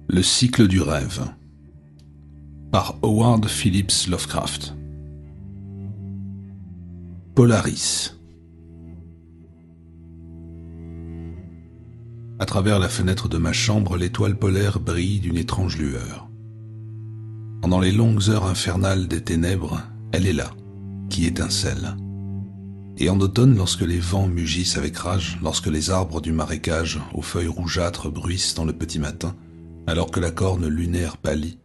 Le cycle du rêve par Howard Phillips Lovecraft. Polaris. À travers la fenêtre de ma chambre, l'étoile polaire brille d'une étrange lueur. Pendant les longues heures infernales des ténèbres, elle est là, qui étincelle. Et en automne, lorsque les vents mugissent avec rage, lorsque les arbres du marécage, aux feuilles rougeâtres, bruissent dans le petit matin, alors que la corne lunaire pâlit,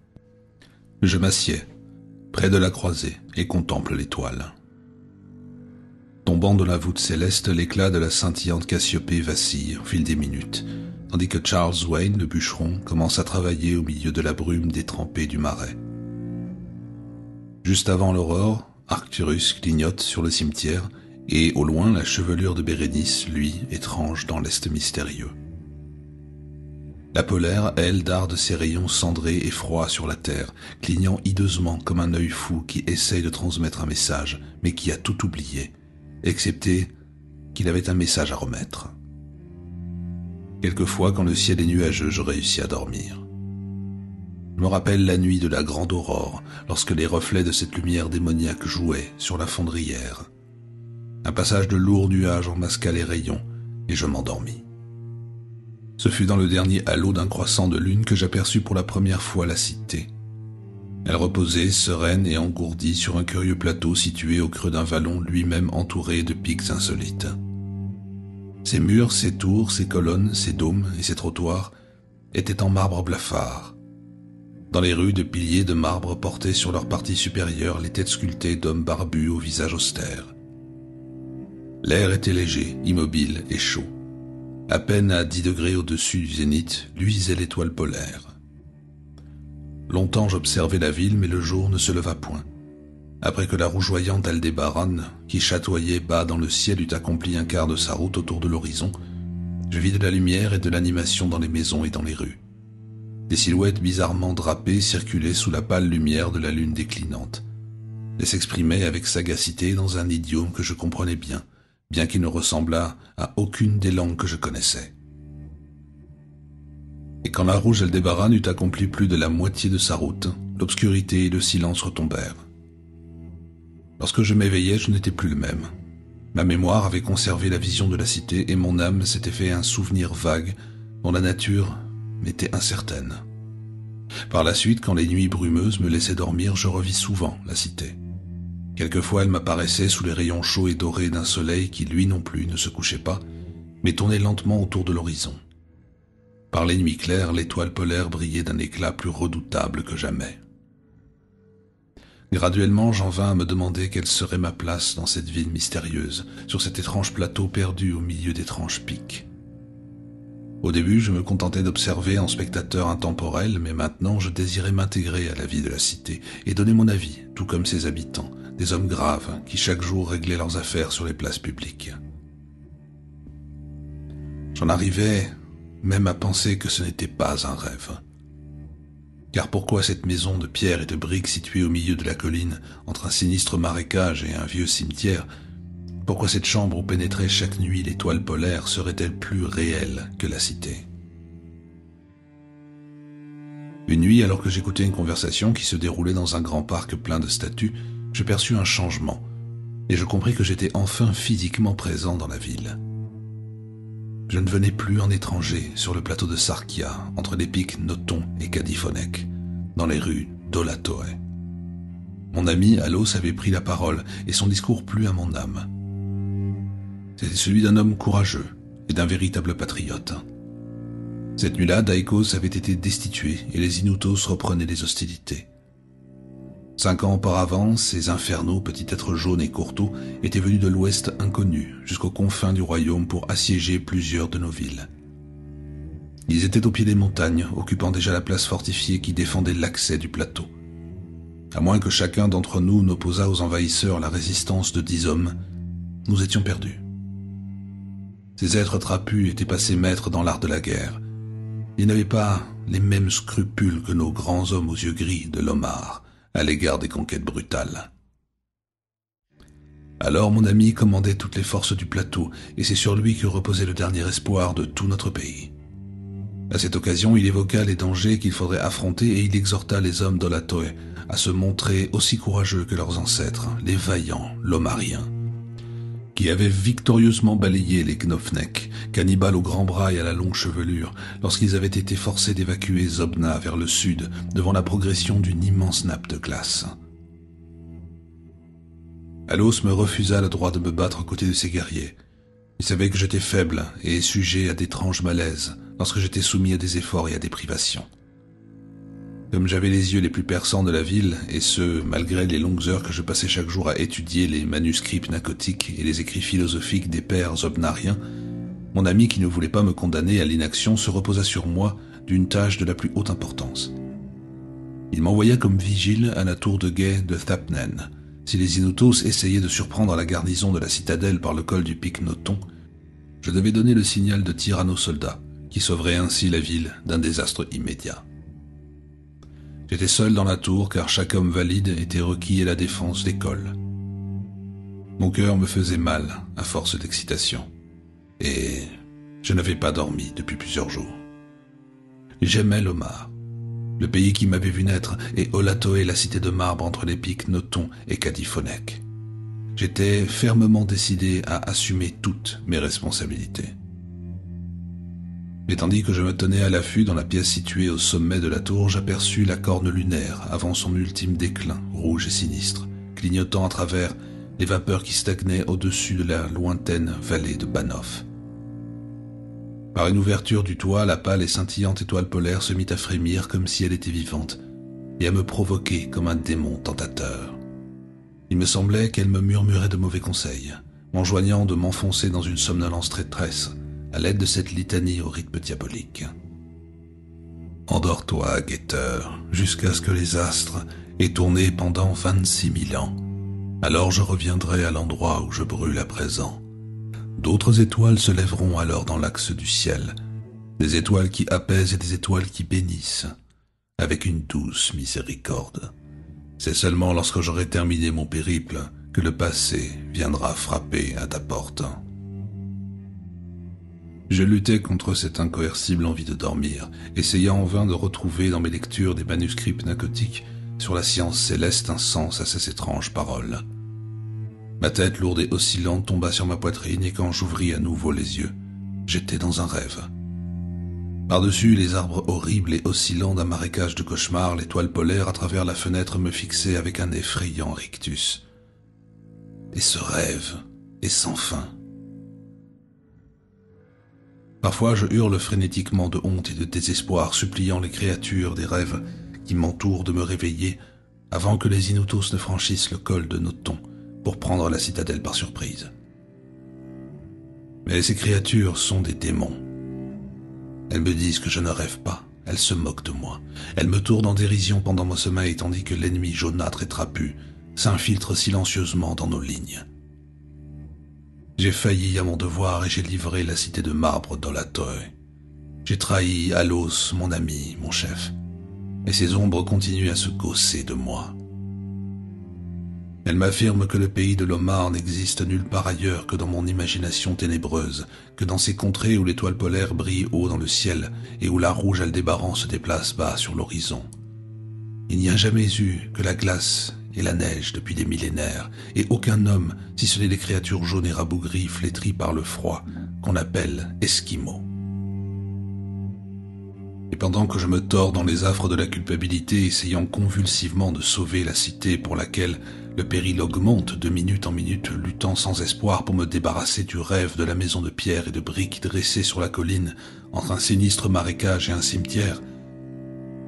je m'assieds, près de la croisée, et contemple l'étoile. Tombant de la voûte céleste, l'éclat de la scintillante Cassiopée vacille au fil des minutes, tandis que Charles Wayne, le bûcheron, commence à travailler au milieu de la brume détrempée du marais. Juste avant l'aurore, Arcturus clignote sur le cimetière, et au loin la chevelure de Bérénice, lui, étrange dans l'est mystérieux. La polaire, elle, darde ses rayons cendrés et froids sur la terre, clignant hideusement comme un œil fou qui essaye de transmettre un message, mais qui a tout oublié, excepté qu'il avait un message à remettre. Quelquefois, quand le ciel est nuageux, je réussis à dormir. Je me rappelle la nuit de la grande aurore, lorsque les reflets de cette lumière démoniaque jouaient sur la fondrière. Un passage de lourds nuages en masqua les rayons, et je m'endormis. Ce fut dans le dernier halo d'un croissant de lune que j'aperçus pour la première fois la cité. Elle reposait, sereine et engourdie, sur un curieux plateau situé au creux d'un vallon lui-même entouré de pics insolites. Ses murs, ses tours, ses colonnes, ses dômes et ses trottoirs étaient en marbre blafard. Dans les rues, de piliers de marbre portaient sur leur partie supérieure les têtes sculptées d'hommes barbus au visage austère. L'air était léger, immobile et chaud. À peine à 10 degrés au-dessus du zénith, luisait l'étoile polaire. Longtemps j'observai la ville, mais le jour ne se leva point. Après que la rougeoyante Aldébaran, qui chatoyait bas dans le ciel, eut accompli un quart de sa route autour de l'horizon, je vis de la lumière et de l'animation dans les maisons et dans les rues. Des silhouettes bizarrement drapées circulaient sous la pâle lumière de la lune déclinante. Elles s'exprimaient avec sagacité dans un idiome que je comprenais bien qu'il ne ressemblât à aucune des langues que je connaissais. Et quand la rouge Aldébaran eut accompli plus de la moitié de sa route, l'obscurité et le silence retombèrent. Lorsque je m'éveillai, je n'étais plus le même. Ma mémoire avait conservé la vision de la cité et mon âme s'était fait un souvenir vague dont la nature m'était incertaine. Par la suite, quand les nuits brumeuses me laissaient dormir, je revis souvent la cité. Quelquefois, elle m'apparaissait sous les rayons chauds et dorés d'un soleil qui, lui non plus, ne se couchait pas, mais tournait lentement autour de l'horizon. Par les nuits claires, l'étoile polaire brillait d'un éclat plus redoutable que jamais. Graduellement, j'en vins à me demander quelle serait ma place dans cette ville mystérieuse, sur cet étrange plateau perdu au milieu d'étranges pics. Au début, je me contentais d'observer en spectateur intemporel, mais maintenant je désirais m'intégrer à la vie de la cité et donner mon avis, tout comme ses habitants, des hommes graves qui chaque jour réglaient leurs affaires sur les places publiques. J'en arrivais même à penser que ce n'était pas un rêve. Car pourquoi cette maison de pierre et de briques située au milieu de la colline, entre un sinistre marécage et un vieux cimetière, pourquoi cette chambre où pénétrait chaque nuit l'étoile polaire serait-elle plus réelle que la cité? Une nuit, alors que j'écoutais une conversation qui se déroulait dans un grand parc plein de statues, je perçus un changement, et je compris que j'étais enfin physiquement présent dans la ville. Je ne venais plus en étranger sur le plateau de Sarkia, entre les pics Noton et Kadifonek, dans les rues d'Olatoe. Mon ami Alos avait pris la parole, et son discours plut à mon âme. C'était celui d'un homme courageux et d'un véritable patriote. Cette nuit-là, Daikos avait été destitué, et les Inutos reprenaient les hostilités. 5 ans auparavant, ces infernaux petits êtres jaunes et courteaux étaient venus de l'ouest inconnu jusqu'aux confins du royaume pour assiéger plusieurs de nos villes. Ils étaient au pied des montagnes, occupant déjà la place fortifiée qui défendait l'accès du plateau. À moins que chacun d'entre nous n'opposât aux envahisseurs la résistance de 10 hommes, nous étions perdus. Ces êtres trapus étaient passés maîtres dans l'art de la guerre. Ils n'avaient pas les mêmes scrupules que nos grands hommes aux yeux gris de Lomar à l'égard des conquêtes brutales. Alors mon ami commandait toutes les forces du plateau, et c'est sur lui que reposait le dernier espoir de tout notre pays. À cette occasion, il évoqua les dangers qu'il faudrait affronter et il exhorta les hommes d'Olatoe à se montrer aussi courageux que leurs ancêtres, les vaillants Lomariens, qui avaient victorieusement balayé les Gnofnek, cannibales aux grands bras et à la longue chevelure, lorsqu'ils avaient été forcés d'évacuer Zobna vers le sud devant la progression d'une immense nappe de glace. Alos me refusa le droit de me battre aux côtés de ses guerriers. Il savait que j'étais faible et sujet à d'étranges malaises lorsque j'étais soumis à des efforts et à des privations. Comme j'avais les yeux les plus perçants de la ville, et ce, malgré les longues heures que je passais chaque jour à étudier les manuscrits pnacotiques et les écrits philosophiques des pères zobnariens, mon ami qui ne voulait pas me condamner à l'inaction se reposa sur moi d'une tâche de la plus haute importance. Il m'envoya comme vigile à la tour de guet de Thapnen. Si les Inutos essayaient de surprendre la garnison de la citadelle par le col du pic Noton, je devais donner le signal de tir à nos soldats, qui sauveraient ainsi la ville d'un désastre immédiat. J'étais seul dans la tour car chaque homme valide était requis à la défense des cols. Mon cœur me faisait mal à force d'excitation, et je n'avais pas dormi depuis plusieurs jours. J'aimais Lomar, le pays qui m'avait vu naître, et Olatoe, la cité de marbre entre les pics Noton et Kadifonek. J'étais fermement décidé à assumer toutes mes responsabilités. Mais tandis que je me tenais à l'affût dans la pièce située au sommet de la tour, j'aperçus la corne lunaire avant son ultime déclin, rouge et sinistre, clignotant à travers les vapeurs qui stagnaient au-dessus de la lointaine vallée de Banov. Par une ouverture du toit, la pâle et scintillante étoile polaire se mit à frémir comme si elle était vivante, et à me provoquer comme un démon tentateur. Il me semblait qu'elle me murmurait de mauvais conseils, m'enjoignant de m'enfoncer dans une somnolence traîtresse, à l'aide de cette litanie au rythme diabolique. Endors-toi, guetteur, jusqu'à ce que les astres aient tourné pendant 26 000 ans. Alors je reviendrai à l'endroit où je brûle à présent. D'autres étoiles se lèveront alors dans l'axe du ciel, des étoiles qui apaisent et des étoiles qui bénissent, avec une douce miséricorde. C'est seulement lorsque j'aurai terminé mon périple que le passé viendra frapper à ta porte. Je luttais contre cette incoercible envie de dormir, essayant en vain de retrouver dans mes lectures des manuscrits pnacotiques sur la science céleste un sens à ces étranges paroles. Ma tête lourde et oscillante tomba sur ma poitrine et quand j'ouvris à nouveau les yeux, j'étais dans un rêve. Par-dessus les arbres horribles et oscillants d'un marécage de cauchemars, l'étoile polaire à travers la fenêtre me fixait avec un effrayant rictus. Et ce rêve est sans fin. Parfois je hurle frénétiquement de honte et de désespoir, suppliant les créatures des rêves qui m'entourent de me réveiller avant que les Inutos ne franchissent le col de Noton pour prendre la citadelle par surprise. Mais ces créatures sont des démons. Elles me disent que je ne rêve pas, elles se moquent de moi. Elles me tournent en dérision pendant mon sommeil tandis que l'ennemi jaunâtre et trapu s'infiltre silencieusement dans nos lignes. J'ai failli à mon devoir et j'ai livré la cité de marbre d'Olatoe. J'ai trahi Alos, mon ami, mon chef. Et ces ombres continuent à se gausser de moi. Elles m'affirment que le pays de Lomar n'existe nulle part ailleurs que dans mon imagination ténébreuse, que dans ces contrées où l'étoile polaire brille haut dans le ciel et où la rouge Aldébaran se déplace bas sur l'horizon. Il n'y a jamais eu que la glace et la neige depuis des millénaires, et aucun homme, si ce n'est les créatures jaunes et rabougries flétries par le froid, qu'on appelle Esquimaux. Et pendant que je me tords dans les affres de la culpabilité, essayant convulsivement de sauver la cité pour laquelle le péril augmente de minute en minute, luttant sans espoir pour me débarrasser du rêve de la maison de pierre et de briques dressée sur la colline, entre un sinistre marécage et un cimetière,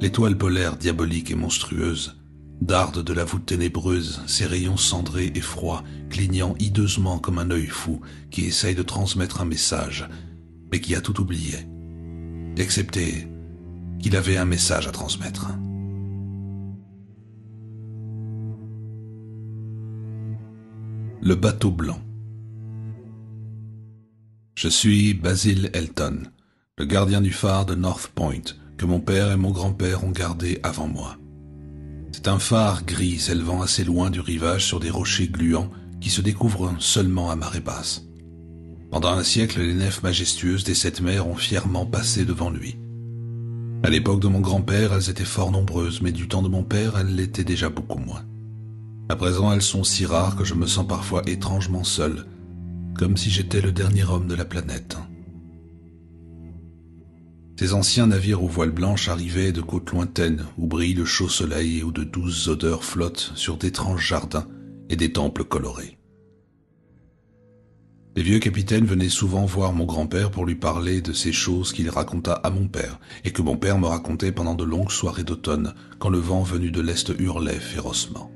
l'étoile polaire diabolique et monstrueuse darde de la voûte ténébreuse, ses rayons cendrés et froids, clignant hideusement comme un œil fou qui essaye de transmettre un message, mais qui a tout oublié, excepté qu'il avait un message à transmettre. Le bateau blanc. Je suis Basil Elton, le gardien du phare de North Point, que mon père et mon grand-père ont gardé avant moi. C'est un phare gris s'élevant assez loin du rivage sur des rochers gluants qui se découvrent seulement à marée basse. Pendant un siècle, les nefs majestueuses des sept mers ont fièrement passé devant lui. À l'époque de mon grand-père, elles étaient fort nombreuses, mais du temps de mon père, elles l'étaient déjà beaucoup moins. À présent, elles sont si rares que je me sens parfois étrangement seul, comme si j'étais le dernier homme de la planète. Ces anciens navires aux voiles blanches arrivaient de côtes lointaines où brille le chaud soleil et où de douces odeurs flottent sur d'étranges jardins et des temples colorés. Les vieux capitaines venaient souvent voir mon grand-père pour lui parler de ces choses qu'il raconta à mon père et que mon père me racontait pendant de longues soirées d'automne quand le vent venu de l'est hurlait férocement.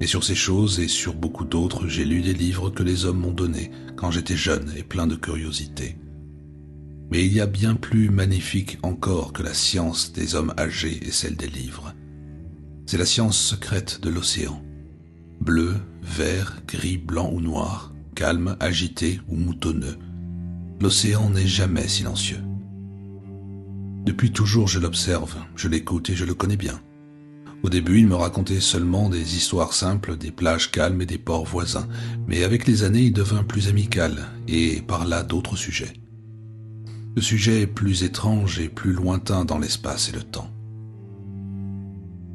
Et sur ces choses et sur beaucoup d'autres, j'ai lu des livres que les hommes m'ont donnés quand j'étais jeune et plein de curiosité. Mais il y a bien plus magnifique encore que la science des hommes âgés et celle des livres. C'est la science secrète de l'océan. Bleu, vert, gris, blanc ou noir, calme, agité ou moutonneux. L'océan n'est jamais silencieux. Depuis toujours je l'observe, je l'écoute et je le connais bien. Au début, il me racontait seulement des histoires simples, des plages calmes et des ports voisins, mais avec les années, il devint plus amical et parla d'autres sujets. De sujets plus étranges et plus lointains dans l'espace et le temps.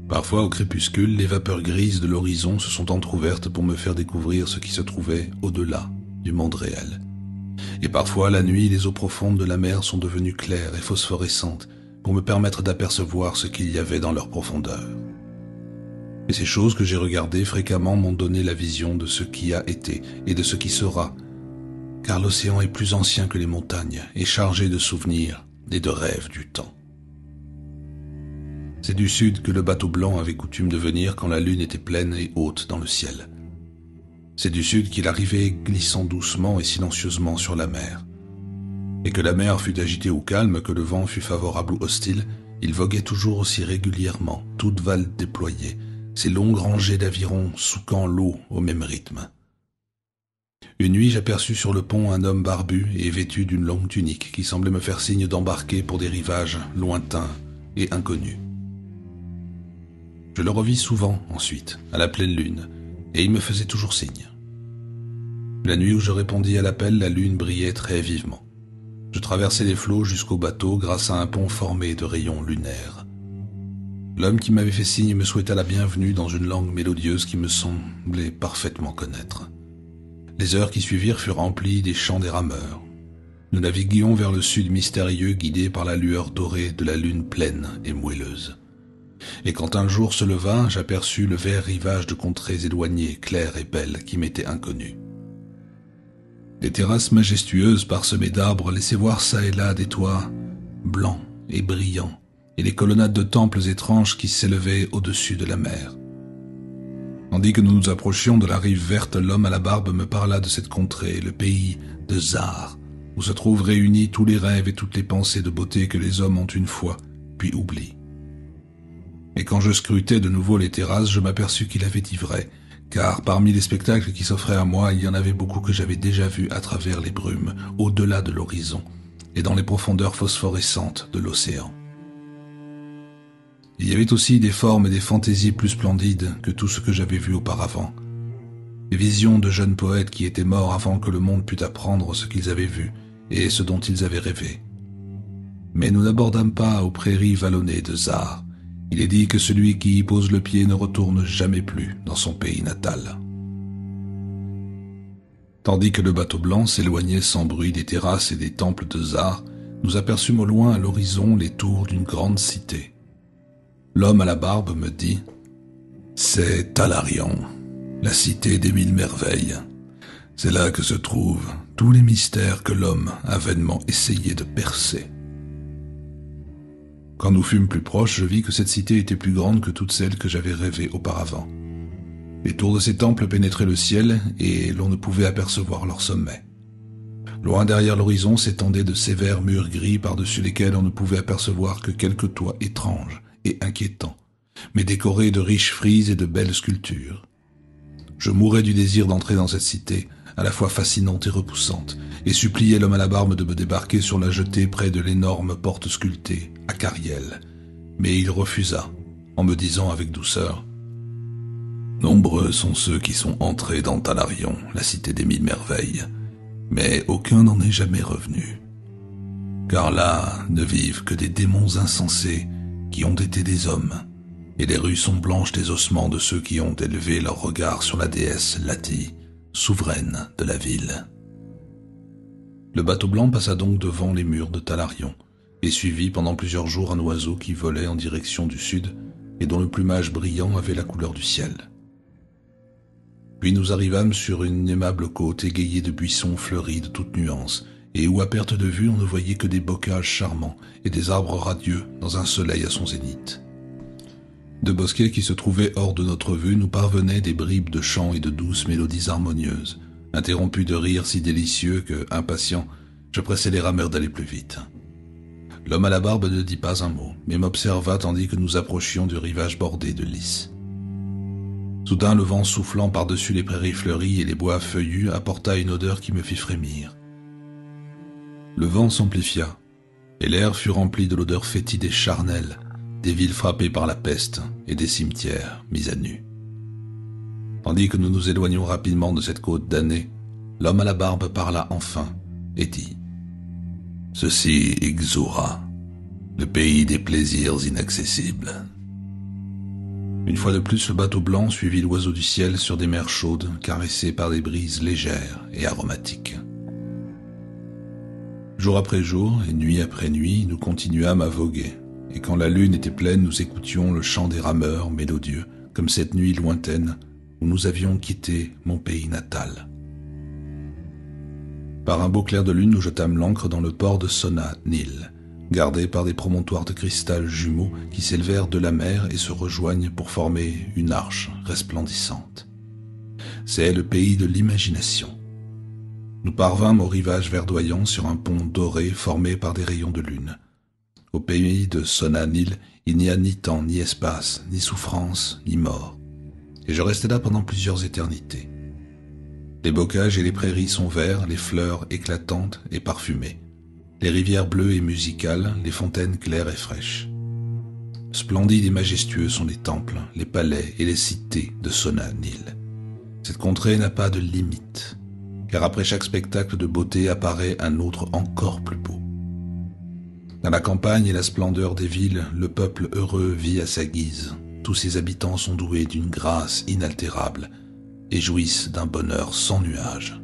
Parfois, au crépuscule, les vapeurs grises de l'horizon se sont entr'ouvertes pour me faire découvrir ce qui se trouvait au-delà du monde réel. Et parfois, la nuit, les eaux profondes de la mer sont devenues claires et phosphorescentes pour me permettre d'apercevoir ce qu'il y avait dans leur profondeur. Et ces choses que j'ai regardées fréquemment m'ont donné la vision de ce qui a été et de ce qui sera, car l'océan est plus ancien que les montagnes et chargé de souvenirs et de rêves du temps. C'est du sud que le bateau blanc avait coutume de venir quand la lune était pleine et haute dans le ciel. C'est du sud qu'il arrivait glissant doucement et silencieusement sur la mer. Et que la mer fût agitée ou calme, que le vent fût favorable ou hostile, il voguait toujours aussi régulièrement, toutes voiles déployées, ces longues rangées d'avirons souquant l'eau au même rythme. Une nuit, j'aperçus sur le pont un homme barbu et vêtu d'une longue tunique qui semblait me faire signe d'embarquer pour des rivages lointains et inconnus. Je le revis souvent ensuite, à la pleine lune, et il me faisait toujours signe. La nuit où je répondis à l'appel, la lune brillait très vivement. Je traversais les flots jusqu'au bateau grâce à un pont formé de rayons lunaires. L'homme qui m'avait fait signe me souhaita la bienvenue dans une langue mélodieuse qui me semblait parfaitement connaître. Les heures qui suivirent furent remplies des chants des rameurs. Nous naviguions vers le sud mystérieux, guidés par la lueur dorée de la lune pleine et moelleuse. Et quand un jour se leva, j'aperçus le vert rivage de contrées éloignées, claires et belles, qui m'étaient inconnues. Les terrasses majestueuses parsemées d'arbres laissaient voir çà et là des toits blancs et brillants, et les colonnades de temples étranges qui s'élevaient au-dessus de la mer. Tandis que nous nous approchions de la rive verte, l'homme à la barbe me parla de cette contrée, le pays de Zar, où se trouvent réunis tous les rêves et toutes les pensées de beauté que les hommes ont une fois, puis oublient. Et quand je scrutais de nouveau les terrasses, je m'aperçus qu'il avait dit vrai, car parmi les spectacles qui s'offraient à moi, il y en avait beaucoup que j'avais déjà vus à travers les brumes, au-delà de l'horizon, et dans les profondeurs phosphorescentes de l'océan. Il y avait aussi des formes et des fantaisies plus splendides que tout ce que j'avais vu auparavant. Des visions de jeunes poètes qui étaient morts avant que le monde pût apprendre ce qu'ils avaient vu et ce dont ils avaient rêvé. Mais nous n'abordâmes pas aux prairies vallonnées de Zar. Il est dit que celui qui y pose le pied ne retourne jamais plus dans son pays natal. Tandis que le bateau blanc s'éloignait sans bruit des terrasses et des temples de Zar, nous aperçûmes au loin à l'horizon les tours d'une grande cité. L'homme à la barbe me dit « C'est Talarion, la cité des 1000 merveilles. C'est là que se trouvent tous les mystères que l'homme a vainement essayé de percer. » Quand nous fûmes plus proches, je vis que cette cité était plus grande que toutes celles que j'avais rêvées auparavant. Les tours de ces temples pénétraient le ciel et l'on ne pouvait apercevoir leur sommet. Loin derrière l'horizon s'étendaient de sévères murs gris par-dessus lesquels on ne pouvait apercevoir que quelques toits étranges et inquiétants, mais décorés de riches frises et de belles sculptures. Je mourais du désir d'entrer dans cette cité, à la fois fascinante et repoussante, et suppliais l'homme à la barbe de me débarquer sur la jetée près de l'énorme porte sculptée, à Cariel. Mais il refusa, en me disant avec douceur « Nombreux sont ceux qui sont entrés dans Talarion, la cité des 1000 merveilles, mais aucun n'en est jamais revenu. car là ne vivent que des démons insensés qui ont été des hommes, et les rues sont blanches des ossements de ceux qui ont élevé leur regard sur la déesse Lati, souveraine de la ville. Le bateau blanc passa donc devant les murs de Talarion, et suivit pendant plusieurs jours un oiseau qui volait en direction du sud, et dont le plumage brillant avait la couleur du ciel. Puis nous arrivâmes sur une aimable côte égayée de buissons fleuris de toutes nuances, et où à perte de vue on ne voyait que des bocages charmants et des arbres radieux dans un soleil à son zénith. De bosquets qui se trouvaient hors de notre vue nous parvenaient des bribes de chants et de douces mélodies harmonieuses, interrompues de rires si délicieux que, impatient, je pressais les rameurs d'aller plus vite. L'homme à la barbe ne dit pas un mot, mais m'observa tandis que nous approchions du rivage bordé de lys. Soudain, le vent soufflant par-dessus les prairies fleuries et les bois feuillus apporta une odeur qui me fit frémir. Le vent s'amplifia, et l'air fut rempli de l'odeur fétide et charnelle des villes frappées par la peste et des cimetières mis à nu. Tandis que nous nous éloignions rapidement de cette côte damnée, l'homme à la barbe parla enfin et dit « Ceci est Xura, le pays des plaisirs inaccessibles. » Une fois de plus, le bateau blanc suivit l'oiseau du ciel sur des mers chaudes, caressées par des brises légères et aromatiques. Jour après jour et nuit après nuit, nous continuâmes à voguer, et quand la lune était pleine, nous écoutions le chant des rameurs mélodieux, comme cette nuit lointaine où nous avions quitté mon pays natal. Par un beau clair de lune, nous jetâmes l'ancre dans le port de Sona Nil, gardé par des promontoires de cristal jumeaux qui s'élevèrent de la mer et se rejoignent pour former une arche resplendissante. C'est le pays de l'imagination. Nous parvînmes au rivage verdoyant sur un pont doré formé par des rayons de lune. Au pays de Sona Nil, il n'y a ni temps, ni espace, ni souffrance, ni mort. Et je restai là pendant plusieurs éternités. Les bocages et les prairies sont verts, les fleurs éclatantes et parfumées. Les rivières bleues et musicales, les fontaines claires et fraîches. Splendides et majestueux sont les temples, les palais et les cités de Sona Nil. Cette contrée n'a pas de limite, car après chaque spectacle de beauté apparaît un autre encore plus beau. Dans la campagne et la splendeur des villes, le peuple heureux vit à sa guise. Tous ses habitants sont doués d'une grâce inaltérable et jouissent d'un bonheur sans nuage.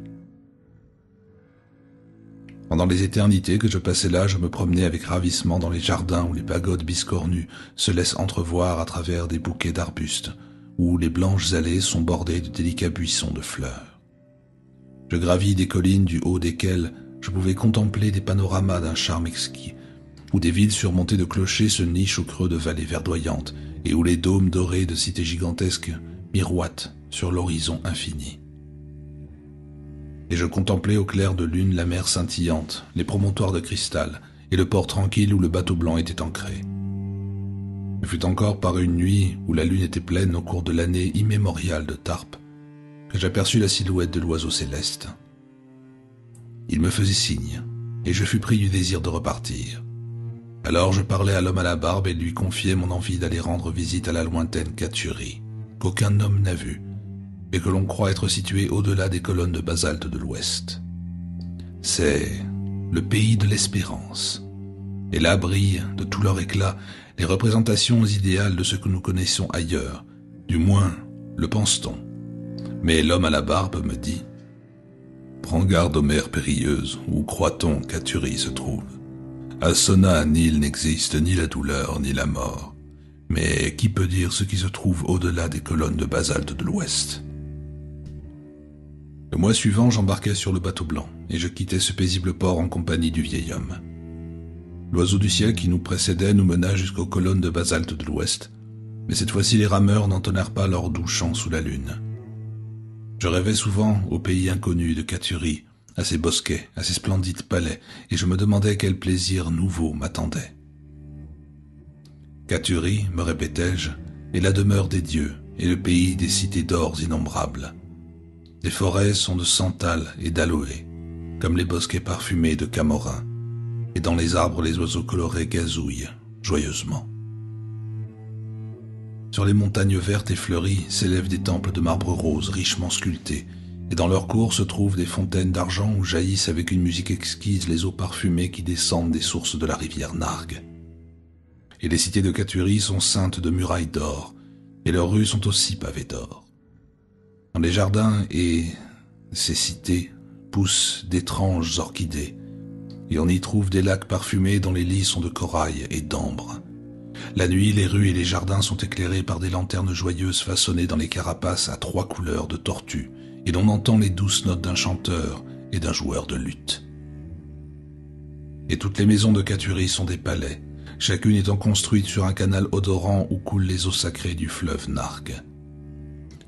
Pendant les éternités que je passais là, je me promenais avec ravissement dans les jardins où les pagodes biscornues se laissent entrevoir à travers des bouquets d'arbustes, où les blanches allées sont bordées de délicats buissons de fleurs. Je gravis des collines du haut desquelles je pouvais contempler des panoramas d'un charme exquis, où des villes surmontées de clochers se nichent au creux de vallées verdoyantes et où les dômes dorés de cités gigantesques miroitent sur l'horizon infini. Et je contemplais au clair de lune la mer scintillante, les promontoires de cristal et le port tranquille où le bateau blanc était ancré. Ce fut encore par une nuit où la lune était pleine au cours de l'année immémoriale de Tarpe que j'aperçus la silhouette de l'oiseau céleste. Il me faisait signe et je fus pris du désir de repartir. Alors je parlai à l'homme à la barbe et lui confiai mon envie d'aller rendre visite à la lointaine Cathurie, qu'aucun homme n'a vue, et que l'on croit être située au-delà des colonnes de basalte de l'ouest. C'est le pays de l'espérance, et là brillent de tout leur éclat les représentations idéales de ce que nous connaissons ailleurs, du moins le pense-t-on. Mais l'homme à la barbe me dit « Prends garde aux mers périlleuses, où croit-on qu'Athurie se trouve. À Sona Nil n'existe ni la douleur ni la mort, mais qui peut dire ce qui se trouve au-delà des colonnes de basalte de l'ouest ?» Le mois suivant, j'embarquai sur le bateau blanc, et je quittai ce paisible port en compagnie du vieil homme. L'oiseau du ciel qui nous précédait nous mena jusqu'aux colonnes de basalte de l'ouest, mais cette fois-ci les rameurs n'entonnèrent pas leur doux chant sous la lune. Je rêvais souvent au pays inconnu de Cathurie, à ses bosquets, à ses splendides palais, et je me demandais quel plaisir nouveau m'attendait. Cathurie, me répétais-je, est la demeure des dieux et le pays des cités d'or innombrables. Les forêts sont de santal et d'aloé, comme les bosquets parfumés de camorin, et dans les arbres les oiseaux colorés gazouillent joyeusement. Sur les montagnes vertes et fleuries s'élèvent des temples de marbre rose richement sculptés, et dans leur cours se trouvent des fontaines d'argent où jaillissent avec une musique exquise les eaux parfumées qui descendent des sources de la rivière Nargue. Et les cités de Cathurie sont ceintes de murailles d'or, et leurs rues sont aussi pavées d'or. Dans les jardins et ces cités poussent d'étranges orchidées, et on y trouve des lacs parfumés dont les lits sont de corail et d'ambre. La nuit, les rues et les jardins sont éclairés par des lanternes joyeuses façonnées dans les carapaces à 3 couleurs de tortue, et l'on entend les douces notes d'un chanteur et d'un joueur de luth. Et toutes les maisons de Cathurie sont des palais, chacune étant construite sur un canal odorant où coulent les eaux sacrées du fleuve Nargue.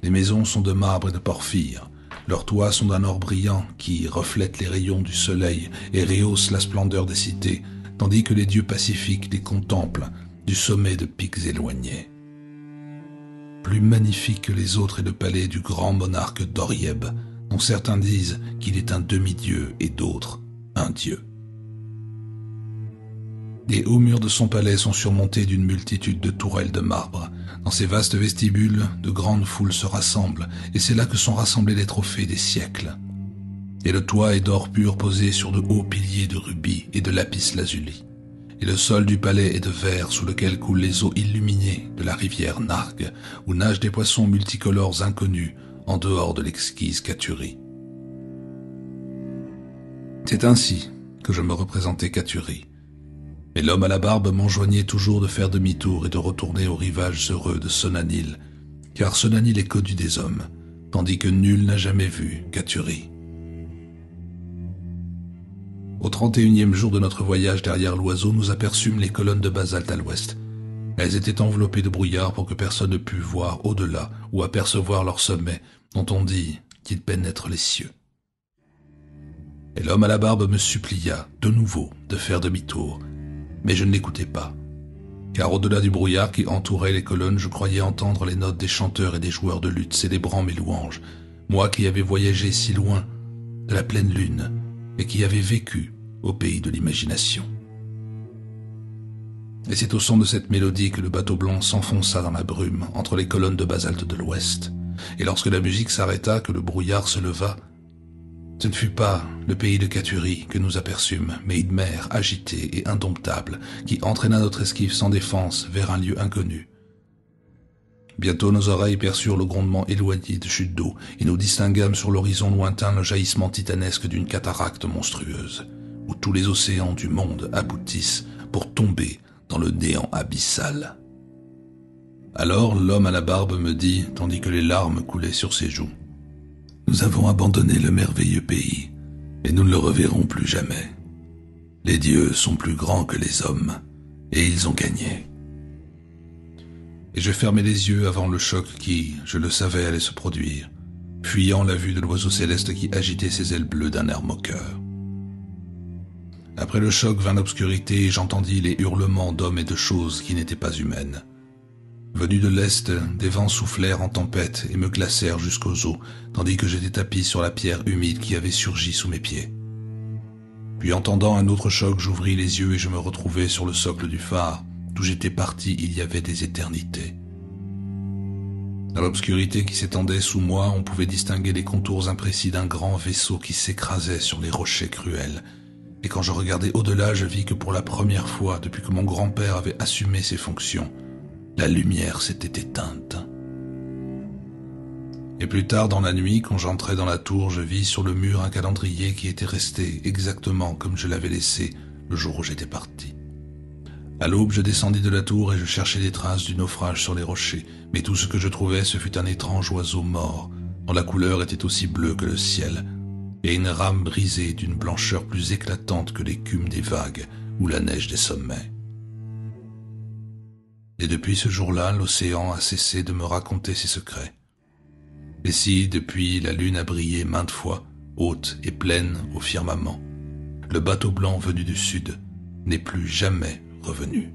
Les maisons sont de marbre et de porphyre, leurs toits sont d'un or brillant qui reflète les rayons du soleil et rehausse la splendeur des cités, tandis que les dieux pacifiques les contemplent du sommet de pics éloignés. Plus magnifique que les autres est le palais du grand monarque Dorieb, dont certains disent qu'il est un demi-dieu et d'autres un dieu. Les hauts murs de son palais sont surmontés d'une multitude de tourelles de marbre. Dans ces vastes vestibules, de grandes foules se rassemblent, et c'est là que sont rassemblés les trophées des siècles. Et le toit est d'or pur posé sur de hauts piliers de rubis et de lapis-lazuli. Et le sol du palais est de verre sous lequel coulent les eaux illuminées de la rivière Nargue, où nagent des poissons multicolores inconnus en dehors de l'exquise Cathurie. C'est ainsi que je me représentais Cathurie. Et l'homme à la barbe m'enjoignait toujours de faire demi-tour et de retourner aux rivages heureux de Sonanil, car Sonanil est connu des hommes, tandis que nul n'a jamais vu Cathurie. Au 31e jour de notre voyage derrière l'oiseau, nous aperçûmes les colonnes de basalte à l'ouest. Elles étaient enveloppées de brouillard pour que personne ne pût voir au-delà ou apercevoir leur sommet, dont on dit qu'ils pénètrent les cieux. Et l'homme à la barbe me supplia, de nouveau, de faire demi-tour, mais je ne l'écoutais pas, car au-delà du brouillard qui entourait les colonnes, je croyais entendre les notes des chanteurs et des joueurs de luth célébrant mes louanges, moi qui avais voyagé si loin de la pleine lune et qui avais vécu au pays de l'imagination. Et c'est au son de cette mélodie que le bateau blanc s'enfonça dans la brume entre les colonnes de basalte de l'ouest, et lorsque la musique s'arrêta, que le brouillard se leva, ce ne fut pas le pays de Cathurie que nous aperçûmes, mais une mer agitée et indomptable qui entraîna notre esquive sans défense vers un lieu inconnu. Bientôt nos oreilles perçurent le grondement éloigné de chutes d'eau et nous distinguâmes sur l'horizon lointain le jaillissement titanesque d'une cataracte monstrueuse, où tous les océans du monde aboutissent pour tomber dans le néant abyssal. Alors l'homme à la barbe me dit, tandis que les larmes coulaient sur ses joues: « Nous avons abandonné le merveilleux pays, et nous ne le reverrons plus jamais. Les dieux sont plus grands que les hommes, et ils ont gagné. » Et je fermai les yeux avant le choc qui, je le savais, allait se produire, fuyant la vue de l'oiseau céleste qui agitait ses ailes bleues d'un air moqueur. Après le choc vint l'obscurité et j'entendis les hurlements d'hommes et de choses qui n'étaient pas humaines. Venus de l'est, des vents soufflèrent en tempête et me glacèrent jusqu'aux os, tandis que j'étais tapi sur la pierre humide qui avait surgi sous mes pieds. Puis entendant un autre choc, j'ouvris les yeux et je me retrouvai sur le socle du phare, d'où j'étais parti il y avait des éternités. Dans l'obscurité qui s'étendait sous moi, on pouvait distinguer les contours imprécis d'un grand vaisseau qui s'écrasait sur les rochers cruels. Et quand je regardai au-delà, je vis que pour la première fois, depuis que mon grand-père avait assumé ses fonctions, la lumière s'était éteinte. Et plus tard dans la nuit, quand j'entrai dans la tour, je vis sur le mur un calendrier qui était resté exactement comme je l'avais laissé le jour où j'étais parti. À l'aube, je descendis de la tour et je cherchai des traces du naufrage sur les rochers, mais tout ce que je trouvai, ce fut un étrange oiseau mort, dont la couleur était aussi bleue que le ciel, et une rame brisée d'une blancheur plus éclatante que l'écume des vagues ou la neige des sommets. Et depuis ce jour-là, l'océan a cessé de me raconter ses secrets. Et si, depuis, la lune a brillé maintes fois, haute et pleine au firmament, le bateau blanc venu du sud n'est plus jamais revenu.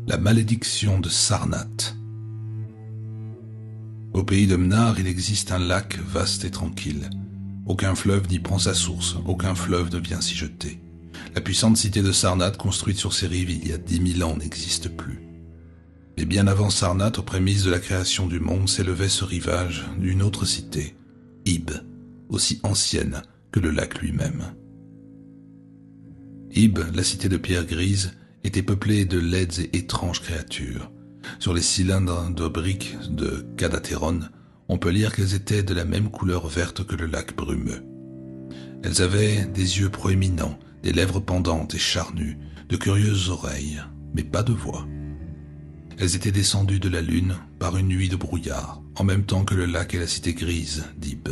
La malédiction de Sarnath. Au pays de Mnar, il existe un lac vaste et tranquille. Aucun fleuve n'y prend sa source, aucun fleuve ne vient s'y jeter. La puissante cité de Sarnath, construite sur ses rives il y a 10 000 ans, n'existe plus. Mais bien avant Sarnath, aux prémices de la création du monde, s'élevait ce rivage d'une autre cité, Ib, aussi ancienne que le lac lui-même. Ib, la cité de pierre grise, était peuplée de laides et étranges créatures. Sur les cylindres de briques de Kadateron, on peut lire qu'elles étaient de la même couleur verte que le lac brumeux. Elles avaient des yeux proéminents, des lèvres pendantes et charnues, de curieuses oreilles, mais pas de voix. Elles étaient descendues de la lune par une nuit de brouillard, en même temps que le lac et la cité grise d'Ib.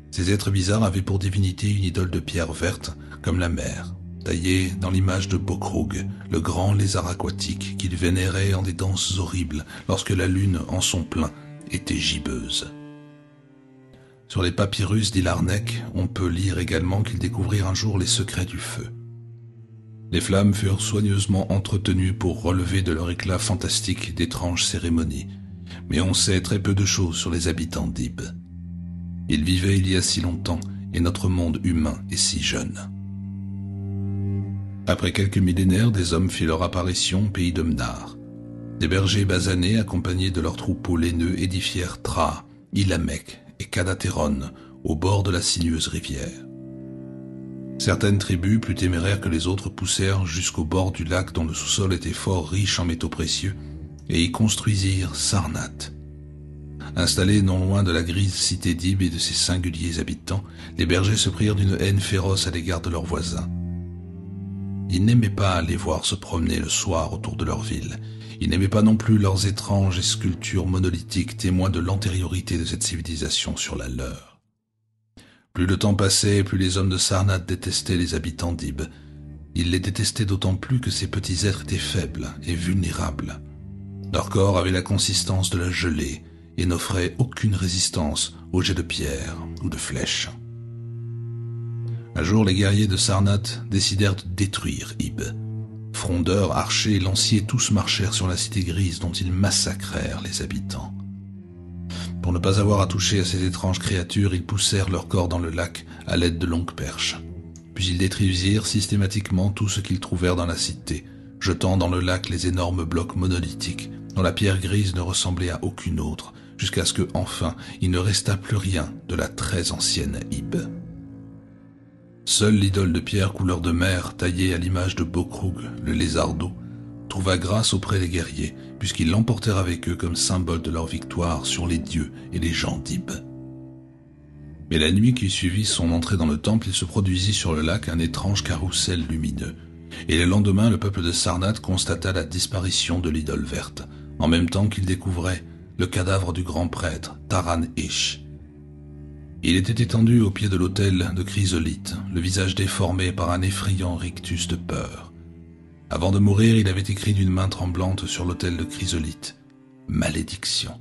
Ces êtres bizarres avaient pour divinité une idole de pierre verte comme la mer, taillée dans l'image de Bokrug, le grand lézard aquatique qu'ils vénéraient en des danses horribles lorsque la lune, en son plein, était gibbeuse. Sur les papyrus d'Ilarnek, on peut lire également qu'ils découvrirent un jour les secrets du feu. Les flammes furent soigneusement entretenues pour relever de leur éclat fantastique d'étranges cérémonies, mais on sait très peu de choses sur les habitants d'Ib. Ils vivaient il y a si longtemps et notre monde humain est si jeune. Après quelques millénaires, des hommes firent leur apparition au pays de Mnar. Des bergers basanés, accompagnés de leurs troupeaux laineux, édifièrent Tra, Ilamek et Kadateron, au bord de la sinueuse rivière. Certaines tribus, plus téméraires que les autres, poussèrent jusqu'au bord du lac dont le sous-sol était fort riche en métaux précieux, et y construisirent Sarnath. Installés non loin de la grise cité d'Ib et de ses singuliers habitants, les bergers se prirent d'une haine féroce à l'égard de leurs voisins. Ils n'aimaient pas les voir se promener le soir autour de leur ville. Ils n'aimaient pas non plus leurs étranges sculptures monolithiques, témoins de l'antériorité de cette civilisation sur la leur. Plus le temps passait, plus les hommes de Sarnath détestaient les habitants d'Ib. Ils les détestaient d'autant plus que ces petits êtres étaient faibles et vulnérables. Leur corps avait la consistance de la gelée et n'offrait aucune résistance aux jets de pierre ou de flèches. Un jour, les guerriers de Sarnath décidèrent de détruire Ib. Frondeurs, archers et lanciers, tous marchèrent sur la cité grise dont ils massacrèrent les habitants. Pour ne pas avoir à toucher à ces étranges créatures, ils poussèrent leurs corps dans le lac à l'aide de longues perches. Puis ils détruisirent systématiquement tout ce qu'ils trouvèrent dans la cité, jetant dans le lac les énormes blocs monolithiques dont la pierre grise ne ressemblait à aucune autre, jusqu'à ce que, enfin, il ne restât plus rien de la très ancienne Ib. Seule l'idole de pierre couleur de mer, taillée à l'image de Bokrug, le lézard d'eau, trouva grâce auprès des guerriers, puisqu'ils l'emportèrent avec eux comme symbole de leur victoire sur les dieux et les gens d'Ib. Mais la nuit qui suivit son entrée dans le temple, il se produisit sur le lac un étrange carrousel lumineux, et le lendemain, le peuple de Sarnath constata la disparition de l'idole verte, en même temps qu'il découvrait le cadavre du grand prêtre, Taran Ish. Il était étendu au pied de l'autel de chrysolite, le visage déformé par un effrayant rictus de peur. Avant de mourir, il avait écrit d'une main tremblante sur l'autel de chrysolite « Malédiction ».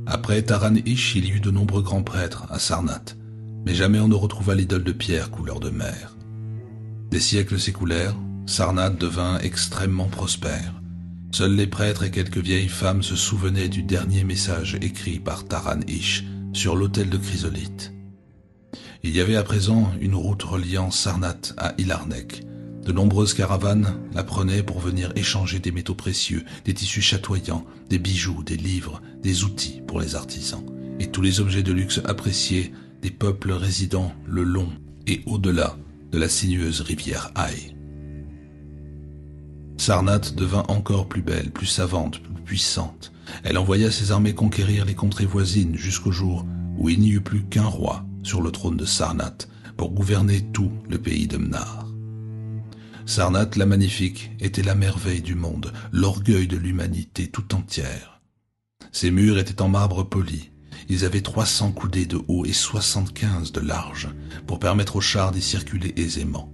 Après Taran Ish, il y eut de nombreux grands prêtres à Sarnath, mais jamais on ne retrouva l'idole de pierre couleur de mer. Des siècles s'écoulèrent, Sarnath devint extrêmement prospère. Seuls les prêtres et quelques vieilles femmes se souvenaient du dernier message écrit par Taran Ish sur l'autel de chrysolite. Il y avait à présent une route reliant Sarnath à Ilarnek. De nombreuses caravanes la prenaient pour venir échanger des métaux précieux, des tissus chatoyants, des bijoux, des livres, des outils pour les artisans, et tous les objets de luxe appréciés des peuples résidant le long et au-delà de la sinueuse rivière Ai. Sarnath devint encore plus belle, plus savante, plus puissante. Elle envoya ses armées conquérir les contrées voisines jusqu'au jour où il n'y eut plus qu'un roi sur le trône de Sarnath pour gouverner tout le pays de Mnar. Sarnath, la magnifique, était la merveille du monde, l'orgueil de l'humanité tout entière. Ses murs étaient en marbre poli. Ils avaient 300 coudées de haut et 75 de large pour permettre aux chars d'y circuler aisément.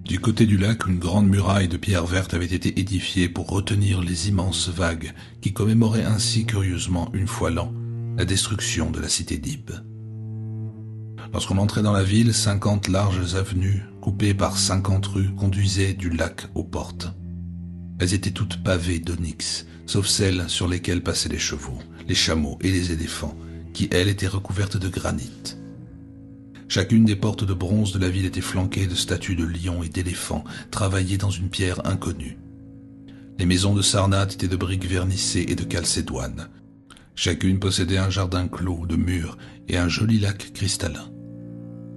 Du côté du lac, une grande muraille de pierre verte avait été édifiée pour retenir les immenses vagues qui commémoraient ainsi curieusement, une fois l'an, la destruction de la cité d'Ib. Lorsqu'on entrait dans la ville, 50 larges avenues, coupées par 50 rues, conduisaient du lac aux portes. Elles étaient toutes pavées d'onyx, sauf celles sur lesquelles passaient les chevaux, les chameaux et les éléphants, qui, elles, étaient recouvertes de granit. Chacune des portes de bronze de la ville était flanquée de statues de lions et d'éléphants, travaillées dans une pierre inconnue. Les maisons de Sarnath étaient de briques vernissées et de calcédoine. Chacune possédait un jardin clos de murs et un joli lac cristallin.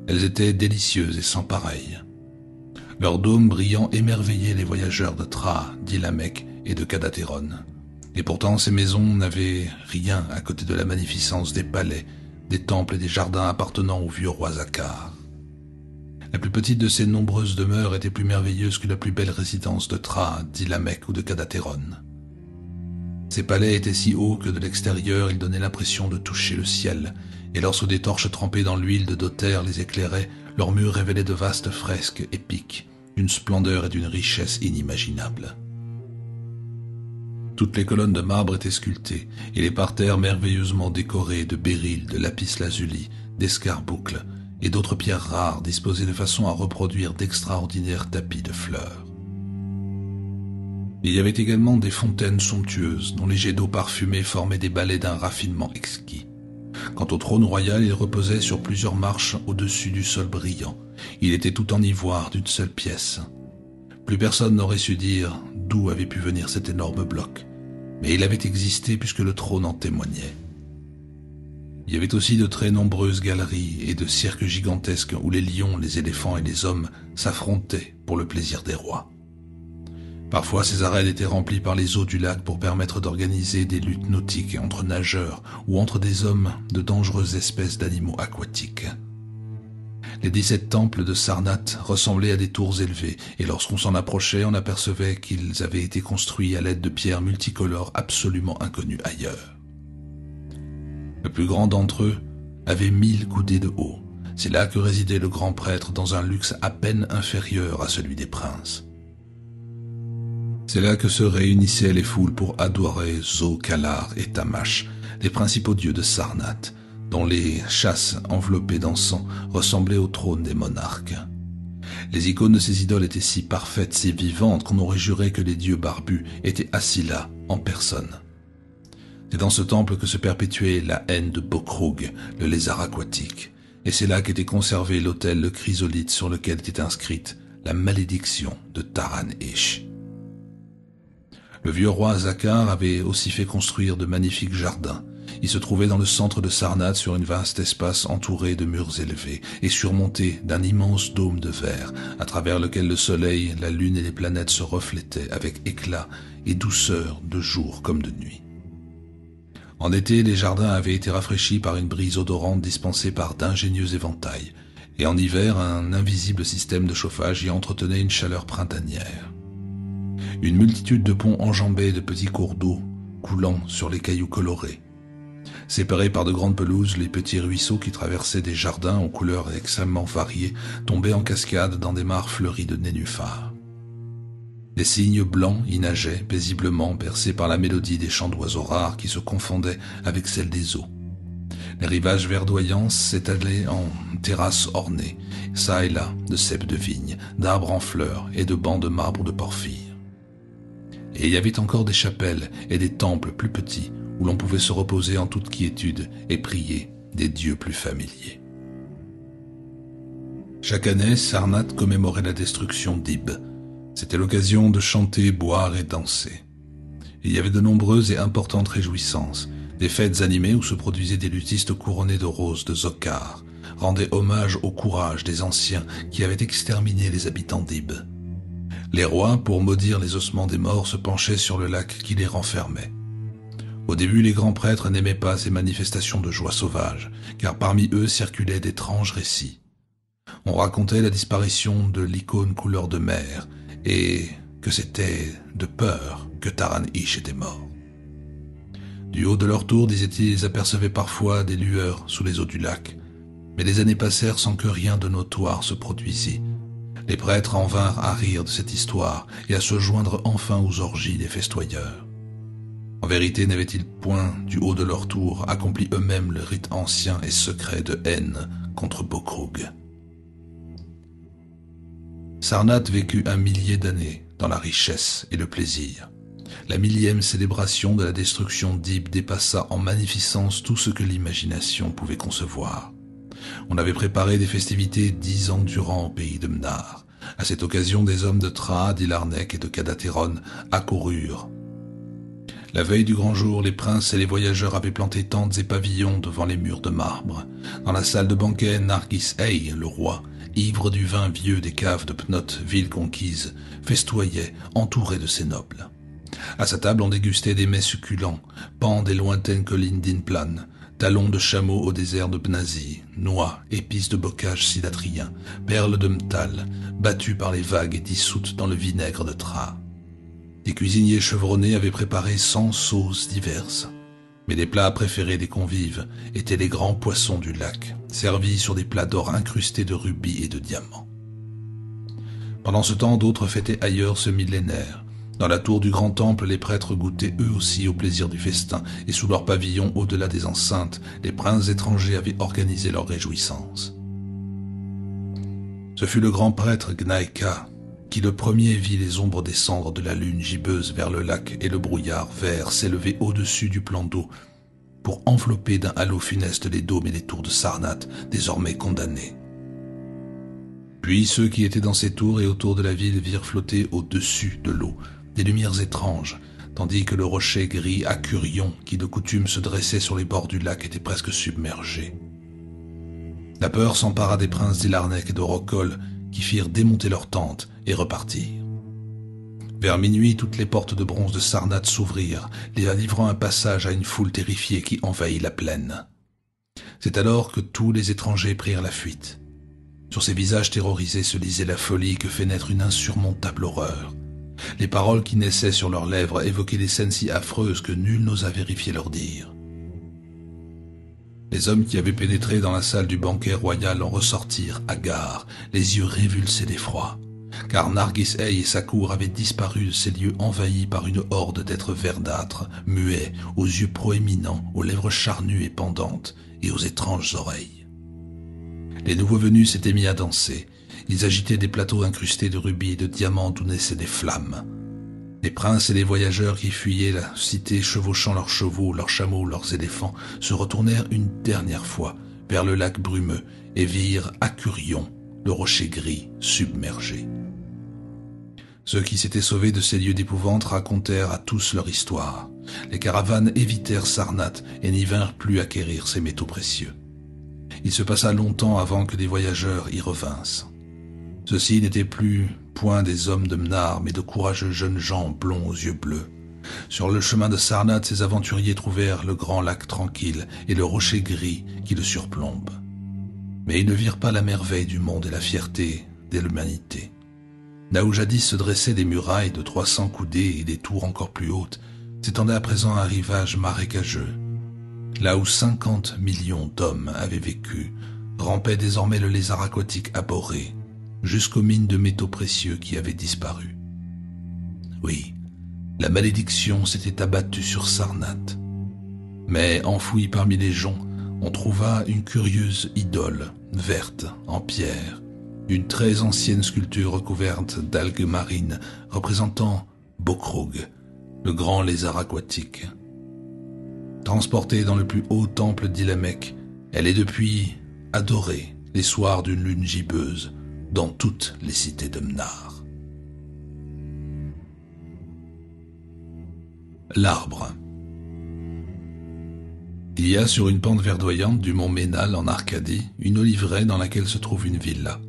Elles étaient délicieuses et sans pareil. Leurs dômes brillants émerveillaient les voyageurs de Thra, d'Ilamec et de Kadatéron. Et pourtant ces maisons n'avaient rien à côté de la magnificence des palais, des temples et des jardins appartenant au vieux roi Zakar. La plus petite de ces nombreuses demeures était plus merveilleuse que la plus belle résidence de Thra, d'Ilamec ou de Kadatéron. Ces palais étaient si hauts que de l'extérieur ils donnaient l'impression de toucher le ciel, et lorsque des torches trempées dans l'huile de Dothaire les éclairaient, leurs murs révélaient de vastes fresques épiques, d'une splendeur et d'une richesse inimaginables. Toutes les colonnes de marbre étaient sculptées, et les parterres merveilleusement décorés de béryl, de lapis-lazuli, d'escarboucles, et d'autres pierres rares disposées de façon à reproduire d'extraordinaires tapis de fleurs. Il y avait également des fontaines somptueuses dont les jets d'eau parfumés formaient des balais d'un raffinement exquis. Quant au trône royal, il reposait sur plusieurs marches au-dessus du sol brillant. Il était tout en ivoire d'une seule pièce. Plus personne n'aurait su dire d'où avait pu venir cet énorme bloc, mais il avait existé puisque le trône en témoignait. Il y avait aussi de très nombreuses galeries et de cirques gigantesques où les lions, les éléphants et les hommes s'affrontaient pour le plaisir des rois. Parfois, ces arènes étaient remplies par les eaux du lac pour permettre d'organiser des luttes nautiques entre nageurs ou entre des hommes de dangereuses espèces d'animaux aquatiques. Les 17 temples de Sarnath ressemblaient à des tours élevées, et lorsqu'on s'en approchait, on apercevait qu'ils avaient été construits à l'aide de pierres multicolores absolument inconnues ailleurs. Le plus grand d'entre eux avait 1000 coudées de haut. C'est là que résidait le grand prêtre dans un luxe à peine inférieur à celui des princes. C'est là que se réunissaient les foules pour adorer Zo, Kalar et Tamash, les principaux dieux de Sarnath, dont les chasses enveloppées d'encens ressemblaient au trône des monarques. Les icônes de ces idoles étaient si parfaites, si vivantes, qu'on aurait juré que les dieux barbus étaient assis là, en personne. C'est dans ce temple que se perpétuait la haine de Bokrug, le lézard aquatique, et c'est là qu'était conservé l'autel de chrysolite sur lequel était inscrite la malédiction de Taran-Ish. Le vieux roi Zakar avait aussi fait construire de magnifiques jardins. Il se trouvait dans le centre de Sarnath sur un vaste espace entouré de murs élevés et surmonté d'un immense dôme de verre à travers lequel le soleil, la lune et les planètes se reflétaient avec éclat et douceur de jour comme de nuit. En été, les jardins avaient été rafraîchis par une brise odorante dispensée par d'ingénieux éventails, et en hiver, un invisible système de chauffage y entretenait une chaleur printanière. Une multitude de ponts enjambaient de petits cours d'eau coulant sur les cailloux colorés. Séparés par de grandes pelouses, les petits ruisseaux qui traversaient des jardins aux couleurs extrêmement variées tombaient en cascade dans des mares fleuries de nénuphars. Des cygnes blancs y nageaient paisiblement, bercés par la mélodie des chants d'oiseaux rares qui se confondaient avec celle des eaux. Les rivages verdoyants s'étalaient en terrasses ornées, çà et là de ceps de vigne, d'arbres en fleurs et de bancs de marbre de porphyre. Et il y avait encore des chapelles et des temples plus petits où l'on pouvait se reposer en toute quiétude et prier des dieux plus familiers. Chaque année, Sarnath commémorait la destruction d'Ib. C'était l'occasion de chanter, boire et danser. Il y avait de nombreuses et importantes réjouissances, des fêtes animées où se produisaient des luthistes couronnés de roses de Zokar, rendaient hommage au courage des anciens qui avaient exterminé les habitants d'Ib. Les rois, pour maudire les ossements des morts, se penchaient sur le lac qui les renfermait. Au début, les grands prêtres n'aimaient pas ces manifestations de joie sauvage, car parmi eux circulaient d'étranges récits. On racontait la disparition de l'icône couleur de mer, et que c'était de peur que Taran-Ish était mort. Du haut de leur tour, disaient-ils, ils apercevaient parfois des lueurs sous les eaux du lac, mais les années passèrent sans que rien de notoire se produisît. Les prêtres en vinrent à rire de cette histoire et à se joindre enfin aux orgies des festoyeurs. En vérité, n'avaient-ils point, du haut de leur tour, accompli eux-mêmes le rite ancien et secret de haine contre Bokrug? Sarnath vécut 1 millier d'années dans la richesse et le plaisir. La 1000e célébration de la destruction d'Ib dépassa en magnificence tout ce que l'imagination pouvait concevoir. On avait préparé des festivités 10 ans durant au pays de Mnar, À cette occasion, des hommes de Thra, d'Ilarnec et de Kadateron accoururent. La veille du grand jour, les princes et les voyageurs avaient planté tentes et pavillons devant les murs de marbre. Dans la salle de banquet, Nargis-Ey, le roi, ivre du vin vieux des caves de Pnot, ville conquise, festoyait, entouré de ses nobles. À sa table, on dégustait des mets succulents, pans des lointaines collines d'Inplan, talons de chameau au désert de Bnazi, noix, épices de bocage cidatrien, perles de mtal, battues par les vagues et dissoutes dans le vinaigre de Thra. Des cuisiniers chevronnés avaient préparé 100 sauces diverses. Mais les plats préférés des convives étaient les grands poissons du lac, servis sur des plats d'or incrustés de rubis et de diamants. Pendant ce temps, d'autres fêtaient ailleurs ce millénaire. Dans la tour du grand temple, les prêtres goûtaient eux aussi au plaisir du festin, et sous leur pavillon, au-delà des enceintes, les princes étrangers avaient organisé leurs réjouissances. Ce fut le grand prêtre Gnaïka qui le premier vit les ombres descendre de la lune gibbeuse vers le lac et le brouillard vert s'élever au-dessus du plan d'eau pour envelopper d'un halo funeste les dômes et les tours de Sarnath, désormais condamnés. Puis ceux qui étaient dans ces tours et autour de la ville virent flotter au-dessus de l'eau des lumières étranges, tandis que le rocher gris Accurion, qui de coutume se dressait sur les bords du lac, était presque submergé. La peur s'empara des princes d'Ilarnec et de Rokol, qui firent démonter leurs tentes et repartirent. Vers minuit, toutes les portes de bronze de Sarnath s'ouvrirent, les livrant un passage à une foule terrifiée qui envahit la plaine. C'est alors que tous les étrangers prirent la fuite. Sur ces visages terrorisés se lisait la folie que fait naître une insurmontable horreur. Les paroles qui naissaient sur leurs lèvres évoquaient des scènes si affreuses que nul n'osa vérifier leurs dires. Les hommes qui avaient pénétré dans la salle du banquet royal en ressortirent, hagards, les yeux révulsés d'effroi, car Nargis-Ey et sa cour avaient disparu de ces lieux envahis par une horde d'êtres verdâtres, muets, aux yeux proéminents, aux lèvres charnues et pendantes, et aux étranges oreilles. Les nouveaux venus s'étaient mis à danser. Ils agitaient des plateaux incrustés de rubis et de diamants d'où naissaient des flammes. Les princes et les voyageurs qui fuyaient la cité chevauchant leurs chevaux, leurs chameaux, leurs éléphants, se retournèrent une dernière fois vers le lac brumeux et virent Accurion, le rocher gris, submergé. Ceux qui s'étaient sauvés de ces lieux d'épouvante racontèrent à tous leur histoire. Les caravanes évitèrent Sarnath et n'y vinrent plus acquérir ces métaux précieux. Il se passa longtemps avant que des voyageurs y revinssent. Ceux-ci n'étaient plus point des hommes de Mnar, mais de courageux jeunes gens blonds aux yeux bleus. Sur le chemin de Sarnath, ces aventuriers trouvèrent le grand lac tranquille et le rocher gris qui le surplombe. Mais ils ne virent pas la merveille du monde et la fierté de l'humanité. Là où jadis se dressaient des murailles de 300 coudées et des tours encore plus hautes, s'étendait à présent un rivage marécageux. Là où 50 millions d'hommes avaient vécu, rampait désormais le lézard aquatique abhorré, jusqu'aux mines de métaux précieux qui avaient disparu. Oui, la malédiction s'était abattue sur Sarnath. Mais enfouie parmi les joncs, on trouva une curieuse idole, verte, en pierre, une très ancienne sculpture recouverte d'algues marines représentant Bokrog, le grand lézard aquatique. Transportée dans le plus haut temple d'Illamec, elle est depuis adorée les soirs d'une lune gibbeuse dans toutes les cités de Mnar. L'arbre. Il y a sur une pente verdoyante du mont Ménal en Arcadie une oliveraie dans laquelle se trouve une villa.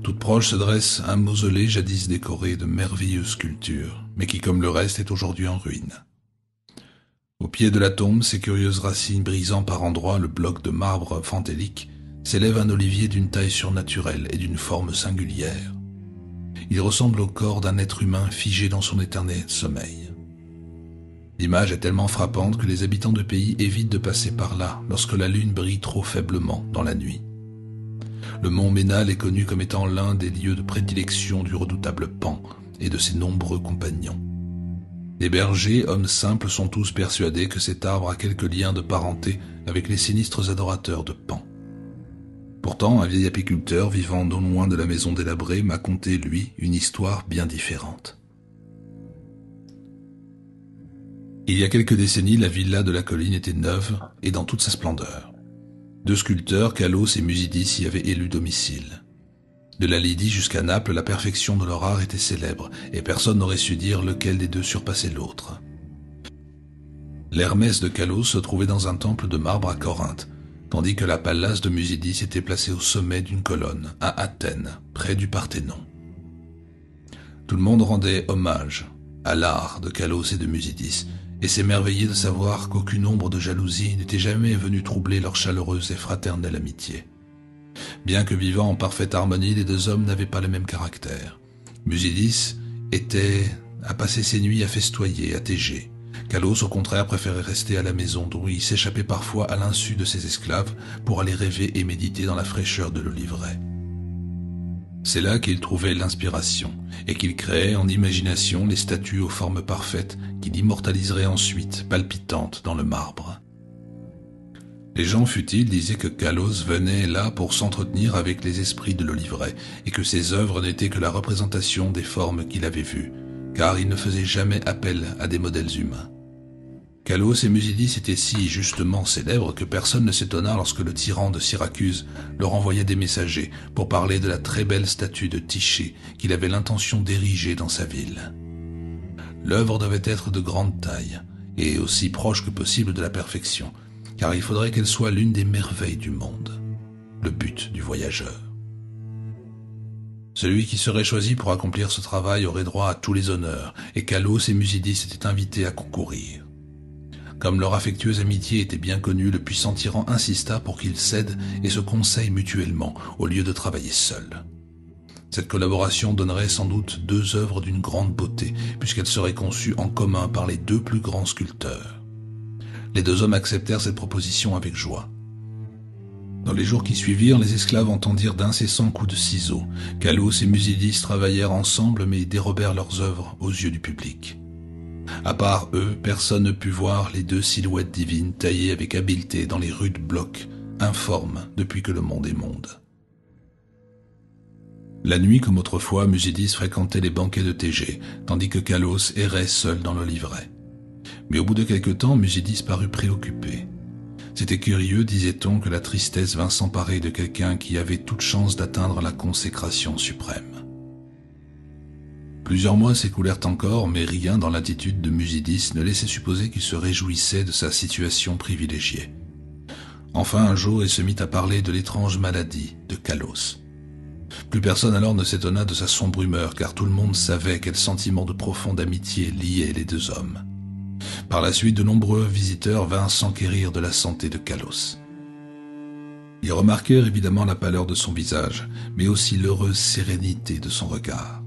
Toute proche se dresse un mausolée jadis décoré de merveilleuses sculptures, mais qui comme le reste est aujourd'hui en ruine. Au pied de la tombe, ses curieuses racines brisant par endroits le bloc de marbre fantélique, s'élève un olivier d'une taille surnaturelle et d'une forme singulière. Il ressemble au corps d'un être humain figé dans son éternel sommeil. L'image est tellement frappante que les habitants de pays évitent de passer par là lorsque la lune brille trop faiblement dans la nuit. Le mont Ménal est connu comme étant l'un des lieux de prédilection du redoutable Pan et de ses nombreux compagnons. Les bergers, hommes simples, sont tous persuadés que cet arbre a quelque lien de parenté avec les sinistres adorateurs de Pan. Pourtant, un vieil apiculteur vivant non loin de la maison délabrée m'a conté, lui, une histoire bien différente. Il y a quelques décennies, la villa de la colline était neuve et dans toute sa splendeur. 2 sculpteurs, Kalos et Musidis, y avaient élu domicile. De la Lydie jusqu'à Naples, la perfection de leur art était célèbre, et personne n'aurait su dire lequel des deux surpassait l'autre. L'Hermès de Calos se trouvait dans un temple de marbre à Corinthe, tandis que la Pallas de Musidis était placée au sommet d'une colonne, à Athènes, près du Parthénon. Tout le monde rendait hommage à l'art de Calos et de Musidis, et s'émerveillait de savoir qu'aucune ombre de jalousie n'était jamais venue troubler leur chaleureuse et fraternelle amitié. Bien que vivant en parfaite harmonie, les deux hommes n'avaient pas le même caractère. Musidis était à passer ses nuits à festoyer, à téger. Calos, au contraire, préférait rester à la maison, d'où il s'échappait parfois à l'insu de ses esclaves pour aller rêver et méditer dans la fraîcheur de l'oliveraie. C'est là qu'il trouvait l'inspiration et qu'il créait en imagination les statues aux formes parfaites qu'il immortaliserait ensuite, palpitantes dans le marbre. Les gens futiles disaient que Calos venait là pour s'entretenir avec les esprits de l'oliveraie et que ses œuvres n'étaient que la représentation des formes qu'il avait vues, car il ne faisait jamais appel à des modèles humains. Calos et Musidis étaient si justement célèbres que personne ne s'étonna lorsque le tyran de Syracuse leur envoyait des messagers pour parler de la très belle statue de Tyché qu'il avait l'intention d'ériger dans sa ville. L'œuvre devait être de grande taille et aussi proche que possible de la perfection, car il faudrait qu'elle soit l'une des merveilles du monde, le but du voyageur. Celui qui serait choisi pour accomplir ce travail aurait droit à tous les honneurs, et Calos et Musidis étaient invités à concourir. Comme leur affectueuse amitié était bien connue, le puissant tyran insista pour qu'ils s'aident et se conseillent mutuellement, au lieu de travailler seuls. Cette collaboration donnerait sans doute deux œuvres d'une grande beauté, puisqu'elles seraient conçues en commun par les deux plus grands sculpteurs. Les deux hommes acceptèrent cette proposition avec joie. Dans les jours qui suivirent, les esclaves entendirent d'incessants coups de ciseaux. Calos et Musidis travaillèrent ensemble, mais dérobèrent leurs œuvres aux yeux du public. À part eux, personne ne put voir les deux silhouettes divines taillées avec habileté dans les rudes blocs, informes depuis que le monde est monde. La nuit, comme autrefois, Musidis fréquentait les banquets de Thégée, tandis que Calos errait seul dans l'oliveraie. Mais au bout de quelque temps, Musidis parut préoccupé. C'était curieux, disait-on, que la tristesse vint s'emparer de quelqu'un qui avait toute chance d'atteindre la consécration suprême. Plusieurs mois s'écoulèrent encore, mais rien dans l'attitude de Musidis ne laissait supposer qu'il se réjouissait de sa situation privilégiée. Enfin, un jour, il se mit à parler de l'étrange maladie de Calos. Plus personne alors ne s'étonna de sa sombre humeur, car tout le monde savait quel sentiment de profonde amitié liait les deux hommes. Par la suite, de nombreux visiteurs vinrent s'enquérir de la santé de Calos. Ils remarquèrent évidemment la pâleur de son visage, mais aussi l'heureuse sérénité de son regard.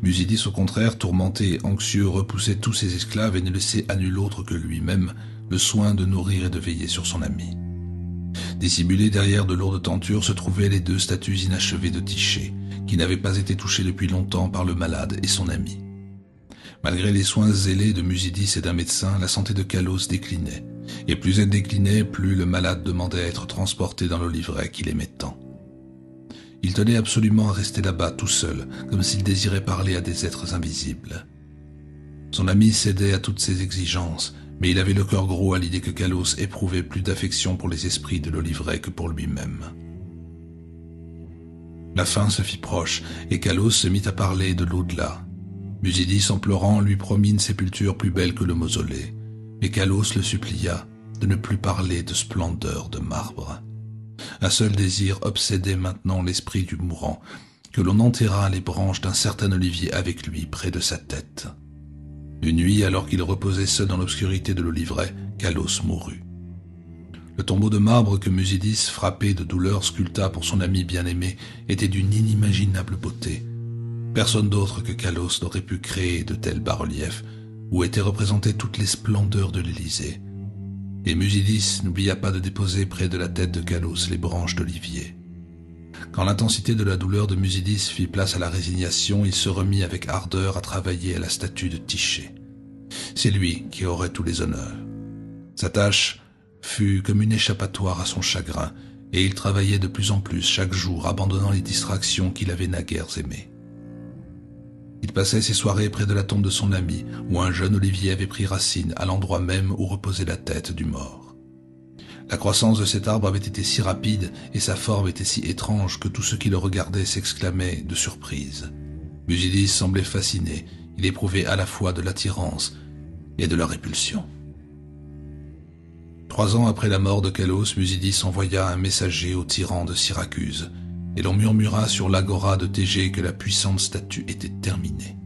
Musidis, au contraire, tourmenté et anxieux, repoussait tous ses esclaves et ne laissait à nul autre que lui-même le soin de nourrir et de veiller sur son ami. Dissimulés derrière de lourdes tentures se trouvaient les deux statues inachevées de Tyché, qui n'avaient pas été touchées depuis longtemps par le malade et son ami. Malgré les soins zélés de Musidis et d'un médecin, la santé de Calos déclinait, et plus elle déclinait, plus le malade demandait à être transporté dans l'oliveraie qu'il aimait tant. Il tenait absolument à rester là-bas tout seul, comme s'il désirait parler à des êtres invisibles. Son ami cédait à toutes ses exigences, mais il avait le cœur gros à l'idée que Calos éprouvait plus d'affection pour les esprits de l'oliveraie que pour lui-même. La fin se fit proche, et Calos se mit à parler de l'au-delà. Musidis, en pleurant, lui promit une sépulture plus belle que le mausolée, mais Calos le supplia de ne plus parler de splendeur de marbre. Un seul désir obsédait maintenant l'esprit du mourant, que l'on enterrât les branches d'un certain olivier avec lui près de sa tête. Une nuit, alors qu'il reposait seul dans l'obscurité de l'oliveraie, Calos mourut. Le tombeau de marbre que Musidis, frappé de douleur, sculpta pour son ami bien-aimé était d'une inimaginable beauté. Personne d'autre que Calos n'aurait pu créer de tels bas-reliefs où étaient représentées toutes les splendeurs de l'Élysée. Et Musidis n'oublia pas de déposer près de la tête de Calos les branches d'olivier. Quand l'intensité de la douleur de Musidis fit place à la résignation, il se remit avec ardeur à travailler à la statue de Tyché. C'est lui qui aurait tous les honneurs. Sa tâche fut comme une échappatoire à son chagrin, et il travaillait de plus en plus chaque jour, abandonnant les distractions qu'il avait naguère aimées. Il passait ses soirées près de la tombe de son ami, où un jeune olivier avait pris racine à l'endroit même où reposait la tête du mort. La croissance de cet arbre avait été si rapide et sa forme était si étrange que tous ceux qui le regardaient s'exclamaient de surprise. Musidis semblait fasciné, il éprouvait à la fois de l'attirance et de la répulsion. 3 ans après la mort de Calos, Musidis envoya un messager au tyran de Syracuse, et l'on murmura sur l'agora de Thégée que la puissante statue était terminée.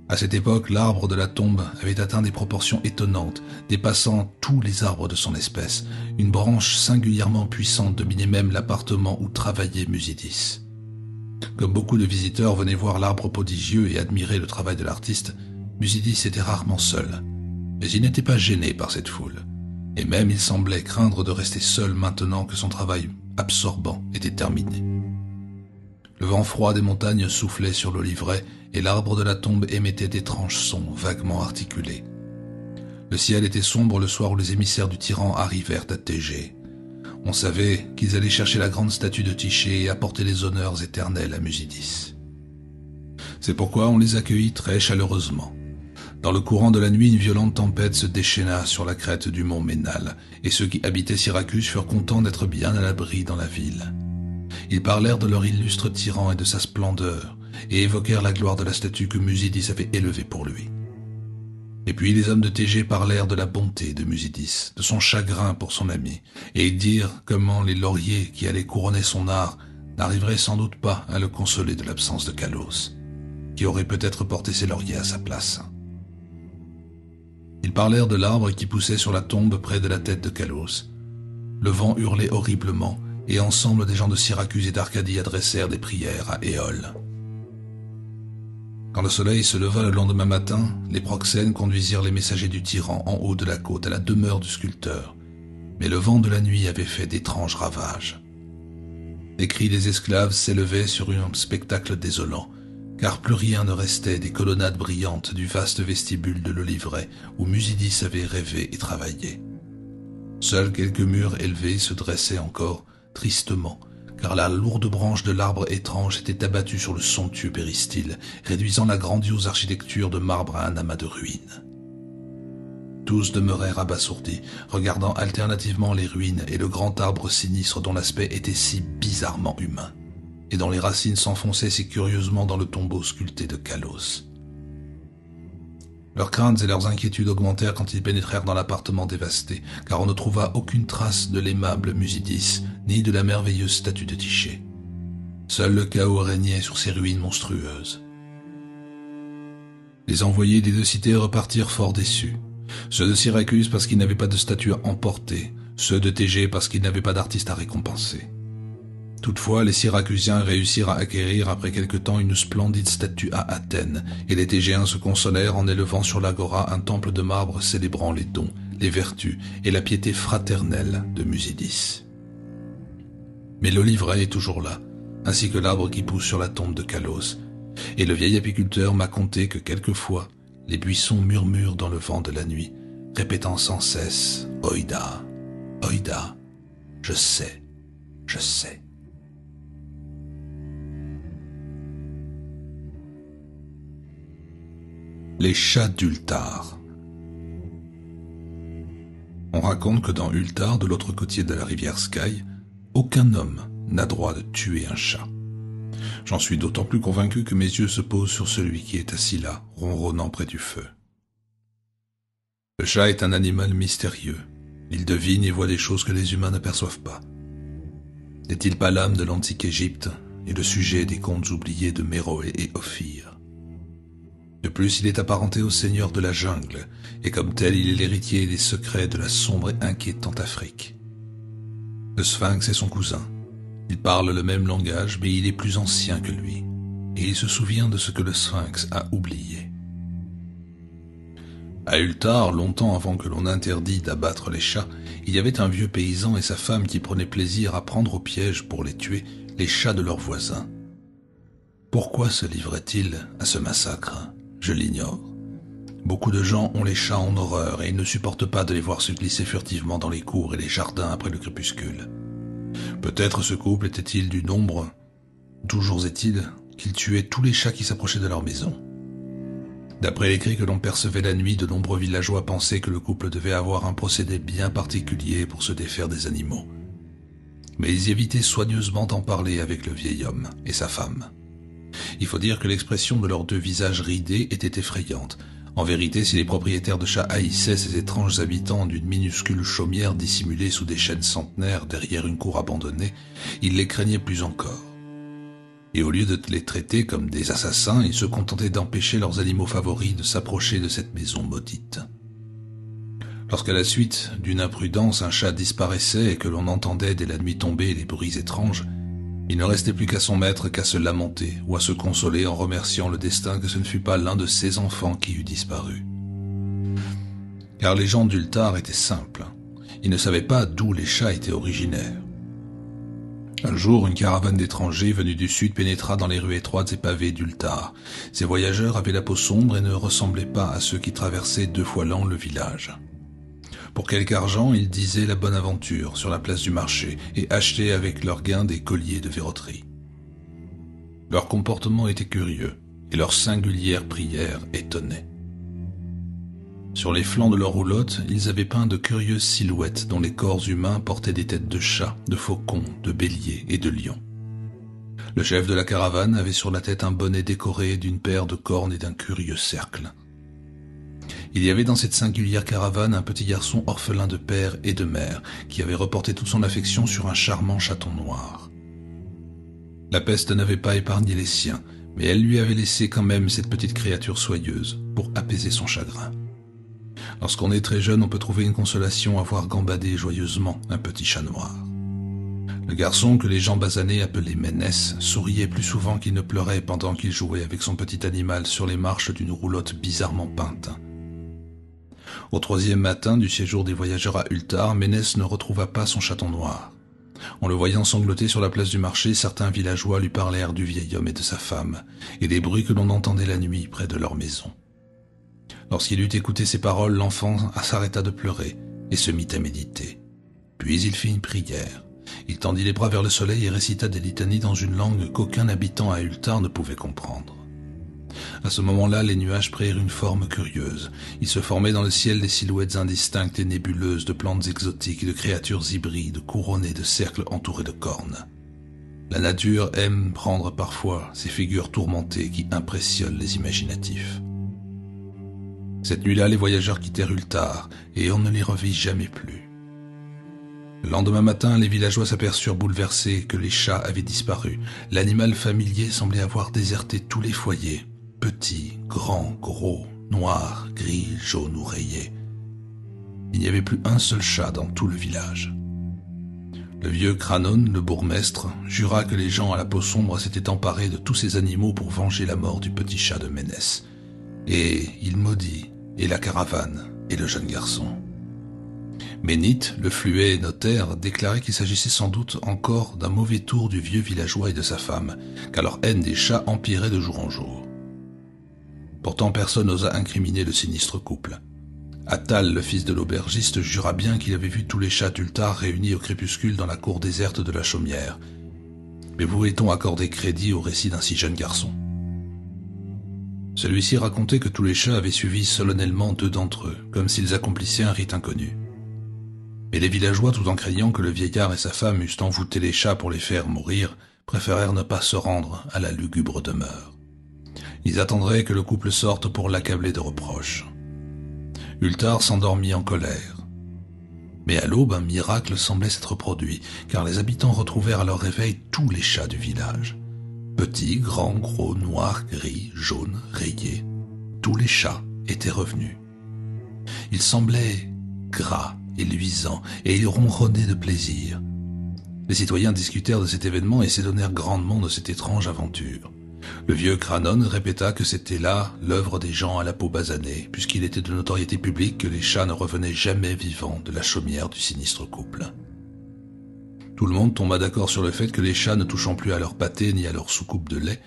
À cette époque, l'arbre de la tombe avait atteint des proportions étonnantes, dépassant tous les arbres de son espèce. Une branche singulièrement puissante dominait même l'appartement où travaillait Musidis. Comme beaucoup de visiteurs venaient voir l'arbre prodigieux et admiraient le travail de l'artiste, Musidis était rarement seul. Mais il n'était pas gêné par cette foule. Et même il semblait craindre de rester seul maintenant que son travail absorbant était terminé. Le vent froid des montagnes soufflait sur l'oliveraie et l'arbre de la tombe émettait d'étranges sons vaguement articulés. Le ciel était sombre le soir où les émissaires du tyran arrivèrent à Thégée. On savait qu'ils allaient chercher la grande statue de Tyché et apporter les honneurs éternels à Musidis. C'est pourquoi on les accueillit très chaleureusement. Dans le courant de la nuit, une violente tempête se déchaîna sur la crête du mont Ménal, et ceux qui habitaient Syracuse furent contents d'être bien à l'abri dans la ville. Ils parlèrent de leur illustre tyran et de sa splendeur, et évoquèrent la gloire de la statue que Musidis avait élevée pour lui. Et puis les hommes de Thégée parlèrent de la bonté de Musidis, de son chagrin pour son ami, et ils dirent comment les lauriers qui allaient couronner son art n'arriveraient sans doute pas à le consoler de l'absence de Calos, qui aurait peut-être porté ses lauriers à sa place. Ils parlèrent de l'arbre qui poussait sur la tombe près de la tête de Calos. Le vent hurlait horriblement, et ensemble des gens de Syracuse et d'Arcadie adressèrent des prières à Éole. Quand le soleil se leva le lendemain matin, les proxènes conduisirent les messagers du tyran en haut de la côte à la demeure du sculpteur, mais le vent de la nuit avait fait d'étranges ravages. Les cris des esclaves s'élevaient sur un spectacle désolant, car plus rien ne restait des colonnades brillantes du vaste vestibule de l'oliveraie où Musidis avait rêvé et travaillé. Seuls quelques murs élevés se dressaient encore, tristement, car la lourde branche de l'arbre étrange était abattue sur le somptueux péristyle, réduisant la grandiose architecture de marbre à un amas de ruines. Tous demeurèrent abasourdis, regardant alternativement les ruines et le grand arbre sinistre dont l'aspect était si bizarrement humain, et dont les racines s'enfonçaient si curieusement dans le tombeau sculpté de Calos. Leurs craintes et leurs inquiétudes augmentèrent quand ils pénétrèrent dans l'appartement dévasté, car on ne trouva aucune trace de l'aimable Musidis, ni de la merveilleuse statue de Tyché. Seul le chaos régnait sur ces ruines monstrueuses. Les envoyés des deux cités repartirent fort déçus. Ceux de Syracuse parce qu'ils n'avaient pas de statue à emporter, ceux de Thégée parce qu'ils n'avaient pas d'artiste à récompenser. Toutefois, les Syracusiens réussirent à acquérir après quelque temps une splendide statue à Athènes, et les Thégéens se consolèrent en élevant sur l'agora un temple de marbre célébrant les dons, les vertus et la piété fraternelle de Musidis. Mais l'oliveraie est toujours là, ainsi que l'arbre qui pousse sur la tombe de Calos, et le vieil apiculteur m'a conté que quelquefois les buissons murmurent dans le vent de la nuit, répétant sans cesse « Oïda, Oïda, je sais, je sais ». Les chats d'Ultar. On raconte que dans Ultar, de l'autre côté de la rivière Sky, aucun homme n'a droit de tuer un chat. J'en suis d'autant plus convaincu que mes yeux se posent sur celui qui est assis là, ronronnant près du feu. Le chat est un animal mystérieux. Il devine et voit des choses que les humains n'aperçoivent pas. N'est-il pas l'âme de l'antique Égypte et le sujet des contes oubliés de Méroé et Ophir? De plus, il est apparenté au seigneur de la jungle, et comme tel, il est l'héritier des secrets de la sombre et inquiétante Afrique. Le sphinx est son cousin. Il parle le même langage, mais il est plus ancien que lui, et il se souvient de ce que le sphinx a oublié. À Ultar, longtemps avant que l'on interdit d'abattre les chats, il y avait un vieux paysan et sa femme qui prenaient plaisir à prendre au piège pour les tuer les chats de leurs voisins. Pourquoi se livraient-ils à ce massacre ? Je l'ignore. Beaucoup de gens ont les chats en horreur et ils ne supportent pas de les voir se glisser furtivement dans les cours et les jardins après le crépuscule. Peut-être ce couple était-il du nombre. Toujours est-il qu'ils tuaient tous les chats qui s'approchaient de leur maison. D'après les cris que l'on percevait la nuit, de nombreux villageois pensaient que le couple devait avoir un procédé bien particulier pour se défaire des animaux. Mais ils évitaient soigneusement d'en parler avec le vieil homme et sa femme. Il faut dire que l'expression de leurs deux visages ridés était effrayante. En vérité, si les propriétaires de chats haïssaient ces étranges habitants d'une minuscule chaumière dissimulée sous des chênes centenaires derrière une cour abandonnée, ils les craignaient plus encore. Et au lieu de les traiter comme des assassins, ils se contentaient d'empêcher leurs animaux favoris de s'approcher de cette maison maudite. Lorsqu'à la suite d'une imprudence un chat disparaissait et que l'on entendait dès la nuit tombée les bruits étranges, il ne restait plus qu'à son maître qu'à se lamenter ou à se consoler en remerciant le destin que ce ne fut pas l'un de ses enfants qui eût disparu. Car les gens d'Ultar étaient simples. Ils ne savaient pas d'où les chats étaient originaires. Un jour, une caravane d'étrangers venus du sud pénétra dans les rues étroites et pavées d'Ultar. Ces voyageurs avaient la peau sombre et ne ressemblaient pas à ceux qui traversaient 2 fois l'an le village. Pour quelque argent, ils disaient la bonne aventure sur la place du marché et achetaient avec leurs gains des colliers de verroterie. Leur comportement était curieux et leur singulière prière étonnait. Sur les flancs de leurs roulottes, ils avaient peint de curieuses silhouettes dont les corps humains portaient des têtes de chats, de faucons, de béliers et de lions. Le chef de la caravane avait sur la tête un bonnet décoré d'une paire de cornes et d'un curieux cercle. Il y avait dans cette singulière caravane un petit garçon orphelin de père et de mère qui avait reporté toute son affection sur un charmant chaton noir. La peste n'avait pas épargné les siens, mais elle lui avait laissé quand même cette petite créature soyeuse pour apaiser son chagrin. Lorsqu'on est très jeune, on peut trouver une consolation à voir gambader joyeusement un petit chat noir. Le garçon que les gens basanés appelaient Ménès souriait plus souvent qu'il ne pleurait pendant qu'il jouait avec son petit animal sur les marches d'une roulotte bizarrement peinte. Au 3e matin du séjour des voyageurs à Ultar, Ménès ne retrouva pas son chaton noir. En le voyant sangloter sur la place du marché, certains villageois lui parlèrent du vieil homme et de sa femme, et des bruits que l'on entendait la nuit près de leur maison. Lorsqu'il eut écouté ces paroles, l'enfant s'arrêta de pleurer et se mit à méditer. Puis il fit une prière. Il tendit les bras vers le soleil et récita des litanies dans une langue qu'aucun habitant à Ultar ne pouvait comprendre. À ce moment-là, les nuages prirent une forme curieuse. Il se formait dans le ciel des silhouettes indistinctes et nébuleuses de plantes exotiques et de créatures hybrides couronnées de cercles entourés de cornes. La nature aime prendre parfois ces figures tourmentées qui impressionnent les imaginatifs. Cette nuit-là, les voyageurs quittèrent Ultar et on ne les revit jamais plus. Le lendemain matin, les villageois s'aperçurent bouleversés que les chats avaient disparu. L'animal familier semblait avoir déserté tous les foyers. Petits, grands, gros, noirs, gris, jaunes ou rayés. Il n'y avait plus un seul chat dans tout le village. Le vieux Kranon, le bourgmestre, jura que les gens à la peau sombre s'étaient emparés de tous ces animaux pour venger la mort du petit chat de Ménès. Et il maudit, et la caravane, et le jeune garçon. Ménite, le fluet notaire, déclarait qu'il s'agissait sans doute encore d'un mauvais tour du vieux villageois et de sa femme, car leur haine des chats empirait de jour en jour. Pourtant personne n'osa incriminer le sinistre couple. Attal, le fils de l'aubergiste, jura bien qu'il avait vu tous les chats d'Ultar réunis au crépuscule dans la cour déserte de la chaumière. Mais pouvait-on accorder crédit au récit d'un si jeune garçon ? Celui-ci racontait que tous les chats avaient suivi solennellement 2 d'entre eux, comme s'ils accomplissaient un rite inconnu. Mais les villageois, tout en craignant que le vieillard et sa femme eussent envoûté les chats pour les faire mourir, préférèrent ne pas se rendre à la lugubre demeure. Ils attendraient que le couple sorte pour l'accabler de reproches. Ultar s'endormit en colère. Mais à l'aube, un miracle semblait s'être produit, car les habitants retrouvèrent à leur réveil tous les chats du village. Petits, grands, gros, noirs, gris, jaunes, rayés. Tous les chats étaient revenus. Ils semblaient gras et luisants, et ils ronronnaient de plaisir. Les citoyens discutèrent de cet événement et s'étonnèrent grandement de cette étrange aventure. Le vieux Kranon répéta que c'était là l'œuvre des gens à la peau basanée, puisqu'il était de notoriété publique que les chats ne revenaient jamais vivants de la chaumière du sinistre couple. Tout le monde tomba d'accord sur le fait que les chats ne touchant plus à leur pâté ni à leur soucoupe de lait,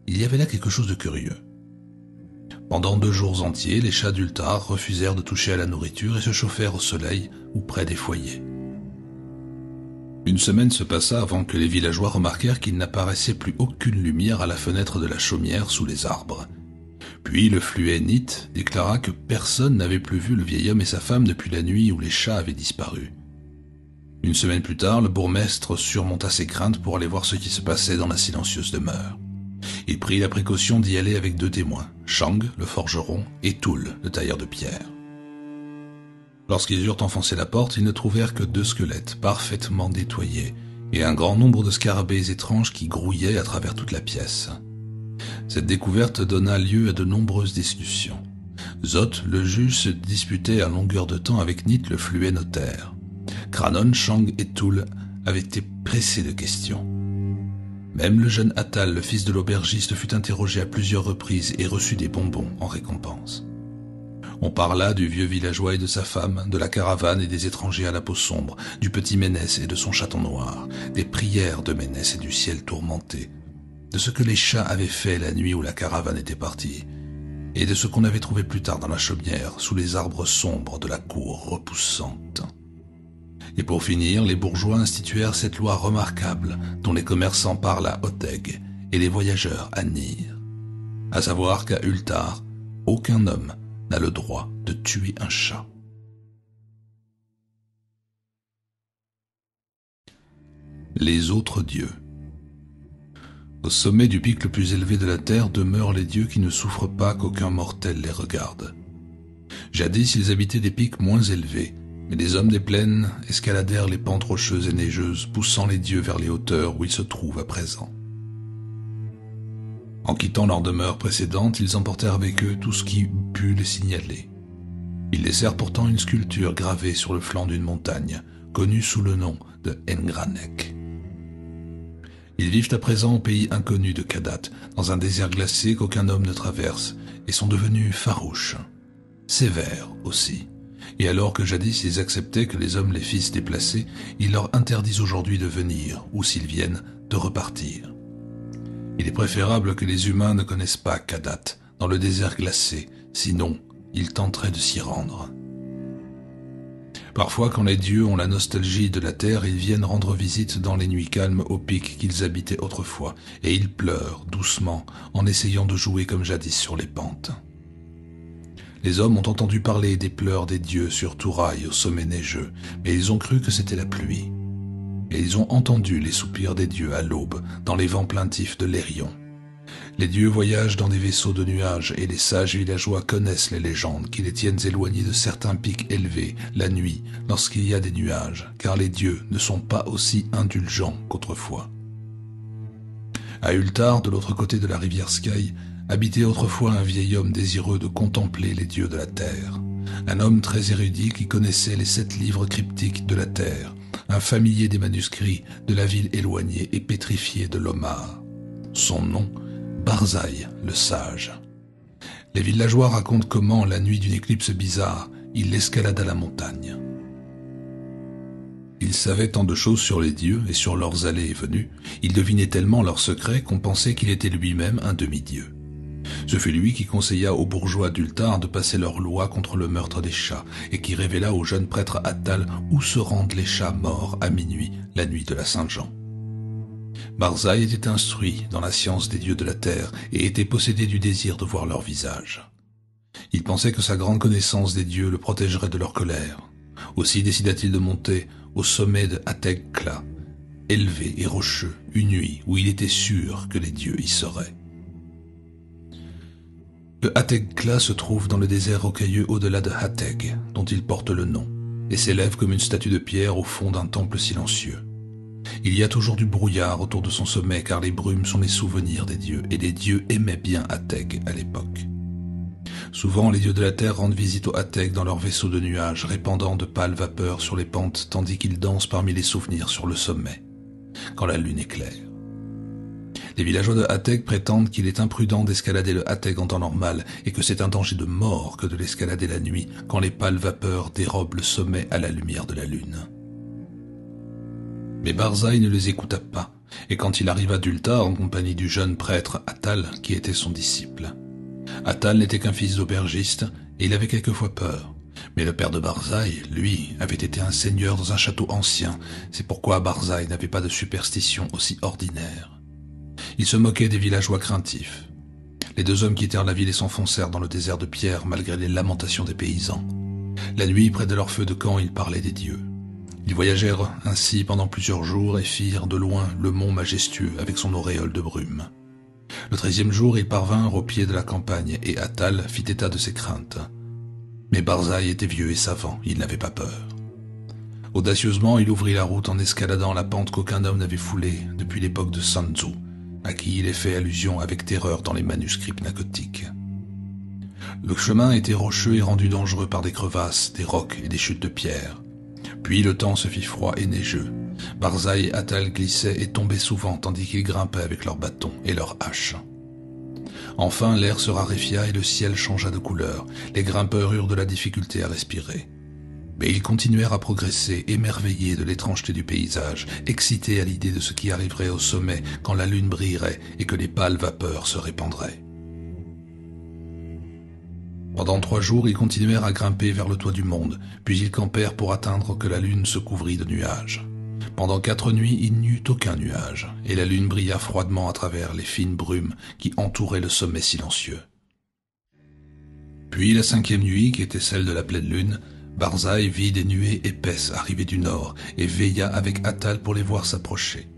il y avait là quelque chose de curieux. Pendant 2 jours entiers, les chats d'Ultar refusèrent de toucher à la nourriture et se chauffèrent au soleil ou près des foyers. Une semaine se passa avant que les villageois remarquèrent qu'il n'apparaissait plus aucune lumière à la fenêtre de la chaumière sous les arbres. Puis le fluet Nit déclara que personne n'avait plus vu le vieil homme et sa femme depuis la nuit où les chats avaient disparu. Une semaine plus tard, le bourgmestre surmonta ses craintes pour aller voir ce qui se passait dans la silencieuse demeure. Il prit la précaution d'y aller avec 2 témoins, Chang, le forgeron, et Toul, le tailleur de pierre. Lorsqu'ils eurent enfoncé la porte, ils ne trouvèrent que 2 squelettes parfaitement nettoyés et un grand nombre de scarabées étranges qui grouillaient à travers toute la pièce. Cette découverte donna lieu à de nombreuses discussions. Zot, le juge, se disputait à longueur de temps avec Nit, le fluet notaire. Kranon, Chang et Toul avaient été pressés de questions. Même le jeune Atal, le fils de l'aubergiste, fut interrogé à plusieurs reprises et reçut des bonbons en récompense. On parla du vieux villageois et de sa femme, de la caravane et des étrangers à la peau sombre, du petit Ménès et de son chaton noir, des prières de Ménès et du ciel tourmenté, de ce que les chats avaient fait la nuit où la caravane était partie, et de ce qu'on avait trouvé plus tard dans la chaumière, sous les arbres sombres de la cour repoussante. Et pour finir, les bourgeois instituèrent cette loi remarquable dont les commerçants parlent à Otheg et les voyageurs à Nir, à savoir qu'à Ultar, aucun homme n'a le droit de tuer un chat. Les autres dieux. Au sommet du pic le plus élevé de la terre demeurent les dieux qui ne souffrent pas qu'aucun mortel les regarde. Jadis, ils habitaient des pics moins élevés, mais les hommes des plaines escaladèrent les pentes rocheuses et neigeuses, poussant les dieux vers les hauteurs où ils se trouvent à présent. En quittant leur demeure précédente, ils emportèrent avec eux tout ce qui put les signaler. Ils laissèrent pourtant une sculpture gravée sur le flanc d'une montagne, connue sous le nom de Engranek. Ils vivent à présent au pays inconnu de Kadat, dans un désert glacé qu'aucun homme ne traverse, et sont devenus farouches, sévères aussi. Et alors que jadis ils acceptaient que les hommes les fissent déplacer, ils leur interdisent aujourd'hui de venir, ou s'ils viennent, de repartir. Il est préférable que les humains ne connaissent pas Kadat, dans le désert glacé, sinon ils tenteraient de s'y rendre. Parfois, quand les dieux ont la nostalgie de la terre, ils viennent rendre visite dans les nuits calmes au pic qu'ils habitaient autrefois, et ils pleurent doucement en essayant de jouer comme jadis sur les pentes. Les hommes ont entendu parler des pleurs des dieux sur Touraï au sommet neigeux, mais ils ont cru que c'était la pluie. Et ils ont entendu les soupirs des dieux à l'aube, dans les vents plaintifs de l'Érion. Les dieux voyagent dans des vaisseaux de nuages, et les sages villageois connaissent les légendes qui les tiennent éloignés de certains pics élevés, la nuit, lorsqu'il y a des nuages, car les dieux ne sont pas aussi indulgents qu'autrefois. À Ultar, de l'autre côté de la rivière Sky, habitait autrefois un vieil homme désireux de contempler les dieux de la terre. Un homme très érudit qui connaissait les 7 livres cryptiques de la terre, un familier des manuscrits de la ville éloignée et pétrifiée de Lomar. Son nom, Barzaï, le sage. Les villageois racontent comment, la nuit d'une éclipse bizarre, il escalada la montagne. Il savait tant de choses sur les dieux et sur leurs allées et venues, il devinait tellement leurs secrets qu'on pensait qu'il était lui-même un demi-dieu. Ce fut lui qui conseilla aux bourgeois d'Ultar de passer leur loi contre le meurtre des chats et qui révéla au jeune prêtre Atal où se rendent les chats morts à minuit, la nuit de la Saint-Jean. Barzaï était instruit dans la science des dieux de la terre et était possédé du désir de voir leur visage. Il pensait que sa grande connaissance des dieux le protégerait de leur colère. Aussi décida-t-il de monter au sommet de Atheg-Kla, élevé et rocheux, une nuit où il était sûr que les dieux y seraient. Le Atheg-Kla se trouve dans le désert rocailleux au-delà de Atheg, dont il porte le nom, et s'élève comme une statue de pierre au fond d'un temple silencieux. Il y a toujours du brouillard autour de son sommet car les brumes sont les souvenirs des dieux, et les dieux aimaient bien Atheg à l'époque. Souvent, les dieux de la terre rendent visite au Atheg dans leurs vaisseaux de nuages, répandant de pâles vapeurs sur les pentes tandis qu'ils dansent parmi les souvenirs sur le sommet, quand la lune est claire. Les villageois de Atheg prétendent qu'il est imprudent d'escalader le Atheg en temps normal et que c'est un danger de mort que de l'escalader la nuit quand les pâles vapeurs dérobent le sommet à la lumière de la lune. Mais Barzaï ne les écouta pas, et quand il arriva d'Ultar en compagnie du jeune prêtre Atal, qui était son disciple. Atal n'était qu'un fils d'aubergiste, et il avait quelquefois peur. Mais le père de Barzaï, lui, avait été un seigneur dans un château ancien, c'est pourquoi Barzaï n'avait pas de superstition aussi ordinaire. Il se moquait des villageois craintifs. Les deux hommes quittèrent la ville et s'enfoncèrent dans le désert de pierre malgré les lamentations des paysans. La nuit, près de leur feu de camp, ils parlaient des dieux. Ils voyagèrent ainsi pendant plusieurs jours et firent de loin le mont majestueux avec son auréole de brume. Le 13e jour, ils parvinrent au pied de la campagne et Attal fit état de ses craintes. Mais Barzaï était vieux et savant, il n'avait pas peur. Audacieusement, il ouvrit la route en escaladant la pente qu'aucun homme n'avait foulée depuis l'époque de Sun Tzu, à qui il est fait allusion avec terreur dans les manuscrits pnacotiques. Le chemin était rocheux et rendu dangereux par des crevasses, des rocs et des chutes de pierre. Puis le temps se fit froid et neigeux. Barzaï et Attal glissaient et tombaient souvent tandis qu'ils grimpaient avec leurs bâtons et leurs haches. Enfin, l'air se raréfia et le ciel changea de couleur. Les grimpeurs eurent de la difficulté à respirer. Mais ils continuèrent à progresser, émerveillés de l'étrangeté du paysage, excités à l'idée de ce qui arriverait au sommet quand la lune brillerait et que les pâles vapeurs se répandraient. Pendant 3 jours, ils continuèrent à grimper vers le toit du monde, puis ils campèrent pour attendre que la lune se couvrît de nuages. Pendant 4 nuits, il n'y eut aucun nuage, et la lune brilla froidement à travers les fines brumes qui entouraient le sommet silencieux. Puis la 5e nuit, qui était celle de la pleine lune, Barzaï vit des nuées épaisses arriver du nord et veilla avec Attal pour les voir s'approcher.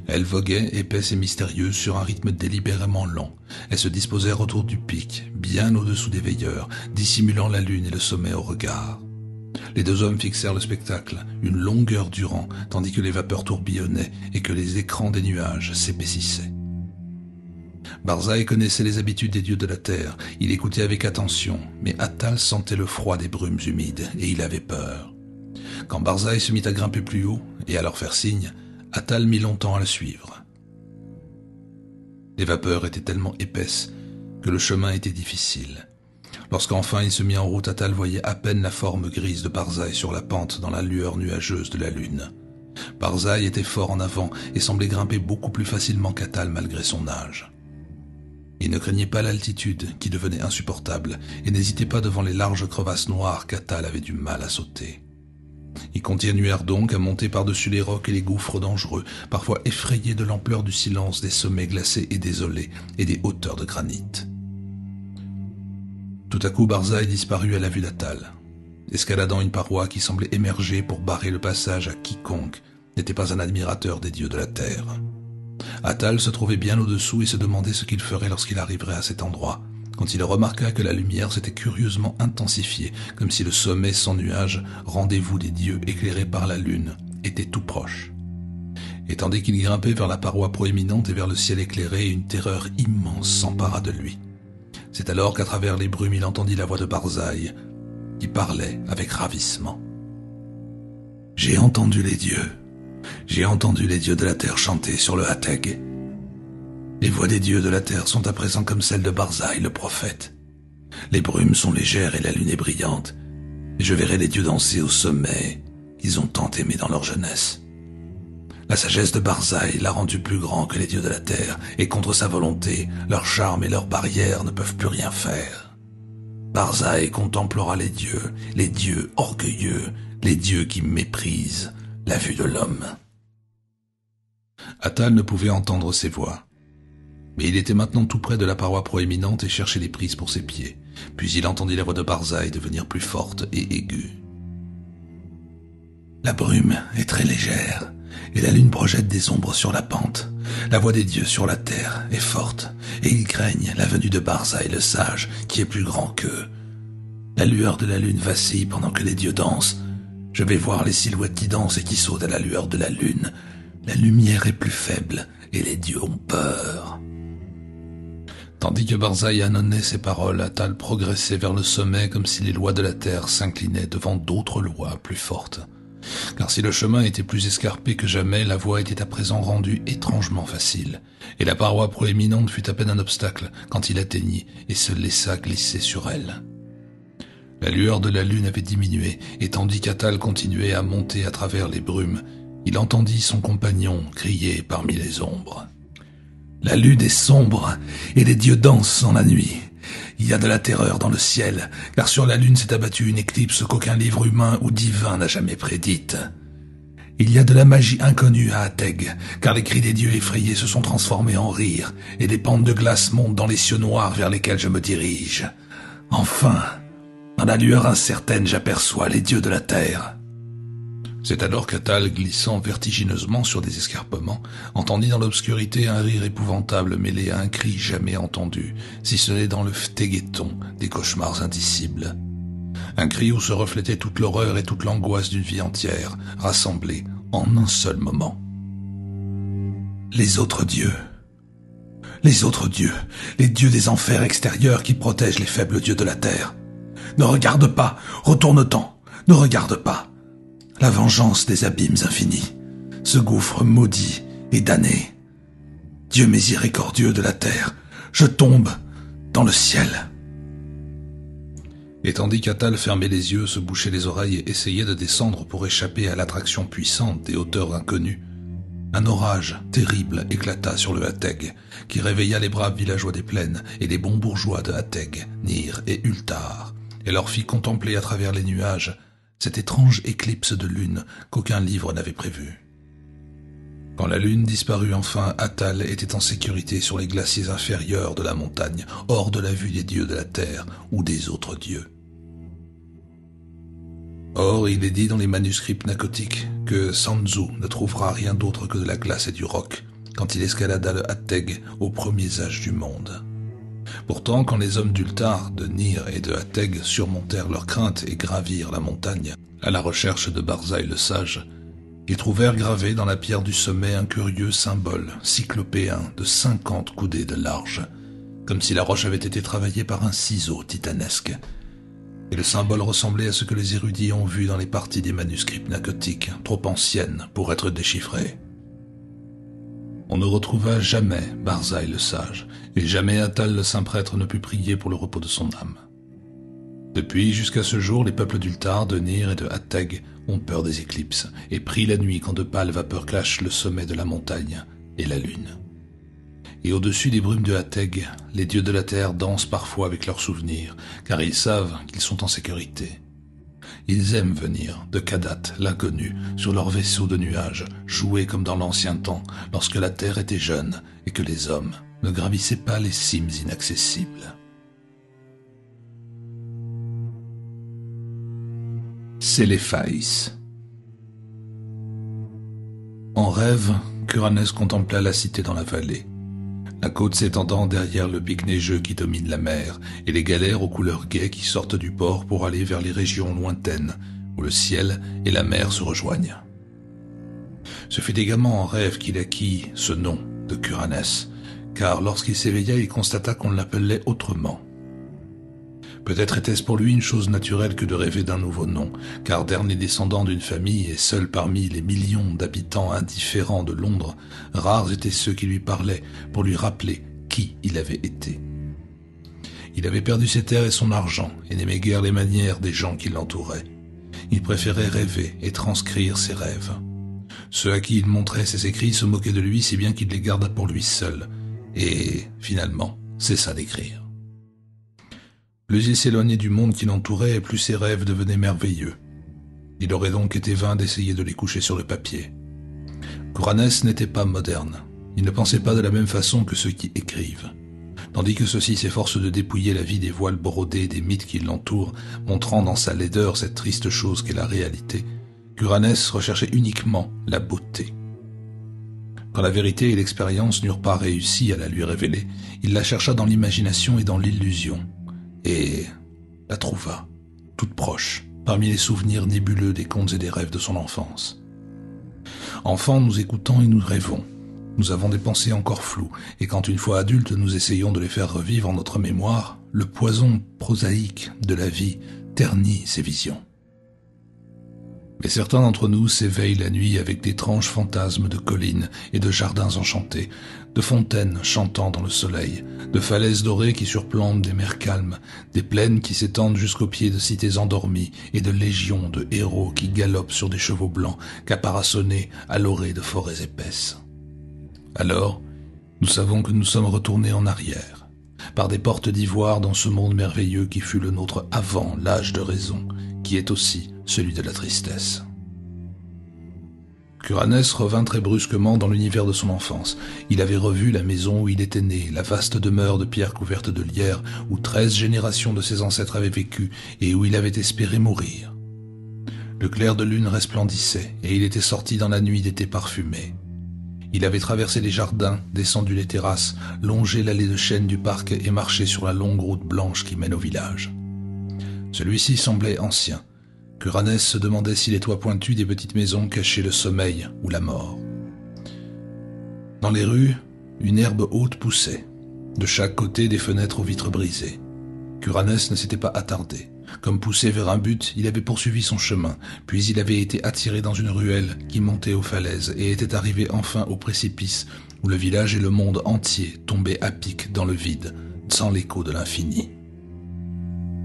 Elles voguaient, épaisses et mystérieuses, sur un rythme délibérément lent. Elles se disposèrent autour du pic, bien au-dessous des veilleurs, dissimulant la lune et le sommet au regard. Les deux hommes fixèrent le spectacle, une longue heure durant, tandis que les vapeurs tourbillonnaient et que les écrans des nuages s'épaississaient. Barzaï connaissait les habitudes des dieux de la terre, il écoutait avec attention, mais Attal sentait le froid des brumes humides et il avait peur. Quand Barzaï se mit à grimper plus haut et à leur faire signe, Attal mit longtemps à le suivre. Les vapeurs étaient tellement épaisses que le chemin était difficile. Lorsqu'enfin il se mit en route, Attal voyait à peine la forme grise de Barzaï sur la pente dans la lueur nuageuse de la lune. Barzaï était fort en avant et semblait grimper beaucoup plus facilement qu'Attal malgré son âge. Il ne craignait pas l'altitude qui devenait insupportable et n'hésitait pas devant les larges crevasses noires qu'Attal avait du mal à sauter. Ils continuèrent donc à monter par-dessus les rocs et les gouffres dangereux, parfois effrayés de l'ampleur du silence des sommets glacés et désolés et des hauteurs de granit. Tout à coup, Barzaï disparut à la vue d'Attal. Escaladant une paroi qui semblait émerger pour barrer le passage à quiconque n'était pas un admirateur des dieux de la terre. Attal se trouvait bien au-dessous et se demandait ce qu'il ferait lorsqu'il arriverait à cet endroit, quand il remarqua que la lumière s'était curieusement intensifiée, comme si le sommet sans nuages, rendez-vous des dieux éclairé par la lune, était tout proche. Et tandis qu'il grimpait vers la paroi proéminente et vers le ciel éclairé, une terreur immense s'empara de lui. C'est alors qu'à travers les brumes il entendit la voix de Barzaï, qui parlait avec ravissement. « J'ai entendu les dieux de la terre chanter sur le Hateg. Les voix des dieux de la terre sont à présent comme celles de Barzaï, le prophète. Les brumes sont légères et la lune est brillante, et je verrai les dieux danser au sommet qu'ils ont tant aimé dans leur jeunesse. La sagesse de Barzaï l'a rendu plus grand que les dieux de la terre, et contre sa volonté, leur charme et leurs barrières ne peuvent plus rien faire. Barzaï contemplera les dieux orgueilleux, les dieux qui méprisent la vue de l'homme. » Attal ne pouvait entendre ces voix. Mais il était maintenant tout près de la paroi proéminente et cherchait les prises pour ses pieds. Puis il entendit la voix de Barzaï devenir plus forte et aiguë. « La brume est très légère, et la lune projette des ombres sur la pente. La voix des dieux sur la terre est forte, et ils craignent la venue de Barzaï le sage, qui est plus grand qu'eux. La lueur de la lune vacille pendant que les dieux dansent. Je vais voir les silhouettes qui dansent et qui sautent à la lueur de la lune. La lumière est plus faible, et les dieux ont peur. » Tandis que Barzaï annonnait ces paroles, Attal progressait vers le sommet comme si les lois de la terre s'inclinaient devant d'autres lois plus fortes. Car si le chemin était plus escarpé que jamais, la voie était à présent rendue étrangement facile, et la paroi proéminente fut à peine un obstacle quand il atteignit et se laissa glisser sur elle. La lueur de la lune avait diminué, et tandis qu'Attal continuait à monter à travers les brumes, il entendit son compagnon crier parmi les ombres. « La lune est sombre, et les dieux dansent en la nuit. Il y a de la terreur dans le ciel, car sur la lune s'est abattue une éclipse qu'aucun livre humain ou divin n'a jamais prédite. Il y a de la magie inconnue à Ateg, car les cris des dieux effrayés se sont transformés en rires, et des pentes de glace montent dans les cieux noirs vers lesquels je me dirige. Enfin, dans la lueur incertaine, j'aperçois les dieux de la terre. » C'est alors qu'Atal, glissant vertigineusement sur des escarpements, entendit dans l'obscurité un rire épouvantable mêlé à un cri jamais entendu, si ce n'est dans le phtéguéton des cauchemars indicibles. Un cri où se reflétait toute l'horreur et toute l'angoisse d'une vie entière, rassemblées en un seul moment. Les autres dieux. Les autres dieux, les dieux des enfers extérieurs qui protègent les faibles dieux de la terre. Ne regarde pas, retourne-t'en, ne regarde pas. La vengeance des abîmes infinis, ce gouffre maudit et damné. Dieu miséricordieux de la terre, je tombe dans le ciel. Et tandis qu'Atal fermait les yeux, se bouchait les oreilles et essayait de descendre pour échapper à l'attraction puissante des hauteurs inconnues, un orage terrible éclata sur le Ateg, qui réveilla les braves villageois des plaines et les bons bourgeois de Ateg, Nir et Ultar, et leur fit contempler à travers les nuages cette étrange éclipse de lune qu'aucun livre n'avait prévue. Quand la lune disparut enfin, Atal était en sécurité sur les glaciers inférieurs de la montagne, hors de la vue des dieux de la terre ou des autres dieux. Or, il est dit dans les manuscrits pnacotiques que Sanzu ne trouvera rien d'autre que de la glace et du roc quand il escalada le Ateg aux premiers âges du monde. Pourtant, quand les hommes d'Ultar, de Nir et de Ateg surmontèrent leurs craintes et gravirent la montagne, à la recherche de Barzaï le sage, ils trouvèrent gravé dans la pierre du sommet un curieux symbole cyclopéen de 50 coudées de large, comme si la roche avait été travaillée par un ciseau titanesque. Et le symbole ressemblait à ce que les érudits ont vu dans les parties des manuscrits pnacotiques, trop anciennes pour être déchiffrées. On ne retrouva jamais Barzaï le sage, et jamais Atal le saint prêtre ne put prier pour le repos de son âme. Depuis, jusqu'à ce jour, les peuples d'Ultar, de Nir et de Ateg ont peur des éclipses, et prient la nuit quand de pâles vapeurs cachent le sommet de la montagne et la lune. Et au-dessus des brumes de Ateg, les dieux de la terre dansent parfois avec leurs souvenirs, car ils savent qu'ils sont en sécurité. Ils aiment venir de Kadat, l'inconnu, sur leurs vaisseaux de nuages, jouer comme dans l'ancien temps, lorsque la terre était jeune et que les hommes ne gravissaient pas les cimes inaccessibles. Céléfaïs. En rêve, Khuranes contempla la cité dans la vallée, la côte s'étendant derrière le pic neigeux qui domine la mer, et les galères aux couleurs gaies qui sortent du port pour aller vers les régions lointaines, où le ciel et la mer se rejoignent. Ce fut également en rêve qu'il acquit ce nom de Khuranes, car lorsqu'il s'éveilla, il constata qu'on l'appelait autrement. Peut-être était-ce pour lui une chose naturelle que de rêver d'un nouveau nom, car dernier descendant d'une famille et seul parmi les millions d'habitants indifférents de Londres, rares étaient ceux qui lui parlaient pour lui rappeler qui il avait été. Il avait perdu ses terres et son argent, et n'aimait guère les manières des gens qui l'entouraient. Il préférait rêver et transcrire ses rêves. Ceux à qui il montrait ses écrits se moquaient de lui si bien qu'il les garda pour lui seul, et, finalement, cessa d'écrire. Plus il s'éloignait du monde qui l'entourait, plus ses rêves devenaient merveilleux. Il aurait donc été vain d'essayer de les coucher sur le papier. Khuranes n'était pas moderne. Il ne pensait pas de la même façon que ceux qui écrivent. Tandis que ceux-ci s'efforcent de dépouiller la vie des voiles brodés des mythes qui l'entourent, montrant dans sa laideur cette triste chose qu'est la réalité, Khuranes recherchait uniquement la beauté. Quand la vérité et l'expérience n'eurent pas réussi à la lui révéler, il la chercha dans l'imagination et dans l'illusion. Et la trouva, toute proche, parmi les souvenirs nébuleux des contes et des rêves de son enfance. Enfant, nous écoutons et nous rêvons. Nous avons des pensées encore floues, et quand une fois adultes nous essayons de les faire revivre en notre mémoire, le poison prosaïque de la vie ternit ces visions. Mais certains d'entre nous s'éveillent la nuit avec d'étranges fantasmes de collines et de jardins enchantés, de fontaines chantant dans le soleil, de falaises dorées qui surplombent des mers calmes, des plaines qui s'étendent jusqu'aux pieds de cités endormies et de légions de héros qui galopent sur des chevaux blancs caparaçonnés à l'orée de forêts épaisses. Alors, nous savons que nous sommes retournés en arrière, par des portes d'ivoire dans ce monde merveilleux qui fut le nôtre avant l'âge de raison, qui est aussi celui de la tristesse. Curanès revint très brusquement dans l'univers de son enfance. Il avait revu la maison où il était né, la vaste demeure de pierre couverte de lierre, où 13 générations de ses ancêtres avaient vécu et où il avait espéré mourir. Le clair de lune resplendissait et il était sorti dans la nuit d'été parfumée. Il avait traversé les jardins, descendu les terrasses, longé l'allée de chêne du parc et marché sur la longue route blanche qui mène au village. Celui-ci semblait ancien. Curanès se demandait si les toits pointus des petites maisons cachaient le sommeil ou la mort. Dans les rues, une herbe haute poussait. De chaque côté, des fenêtres aux vitres brisées. Curanès ne s'était pas attardé. Comme poussé vers un but, il avait poursuivi son chemin, puis il avait été attiré dans une ruelle qui montait aux falaises et était arrivé enfin au précipice où le village et le monde entier tombaient à pic dans le vide, sans l'écho de l'infini.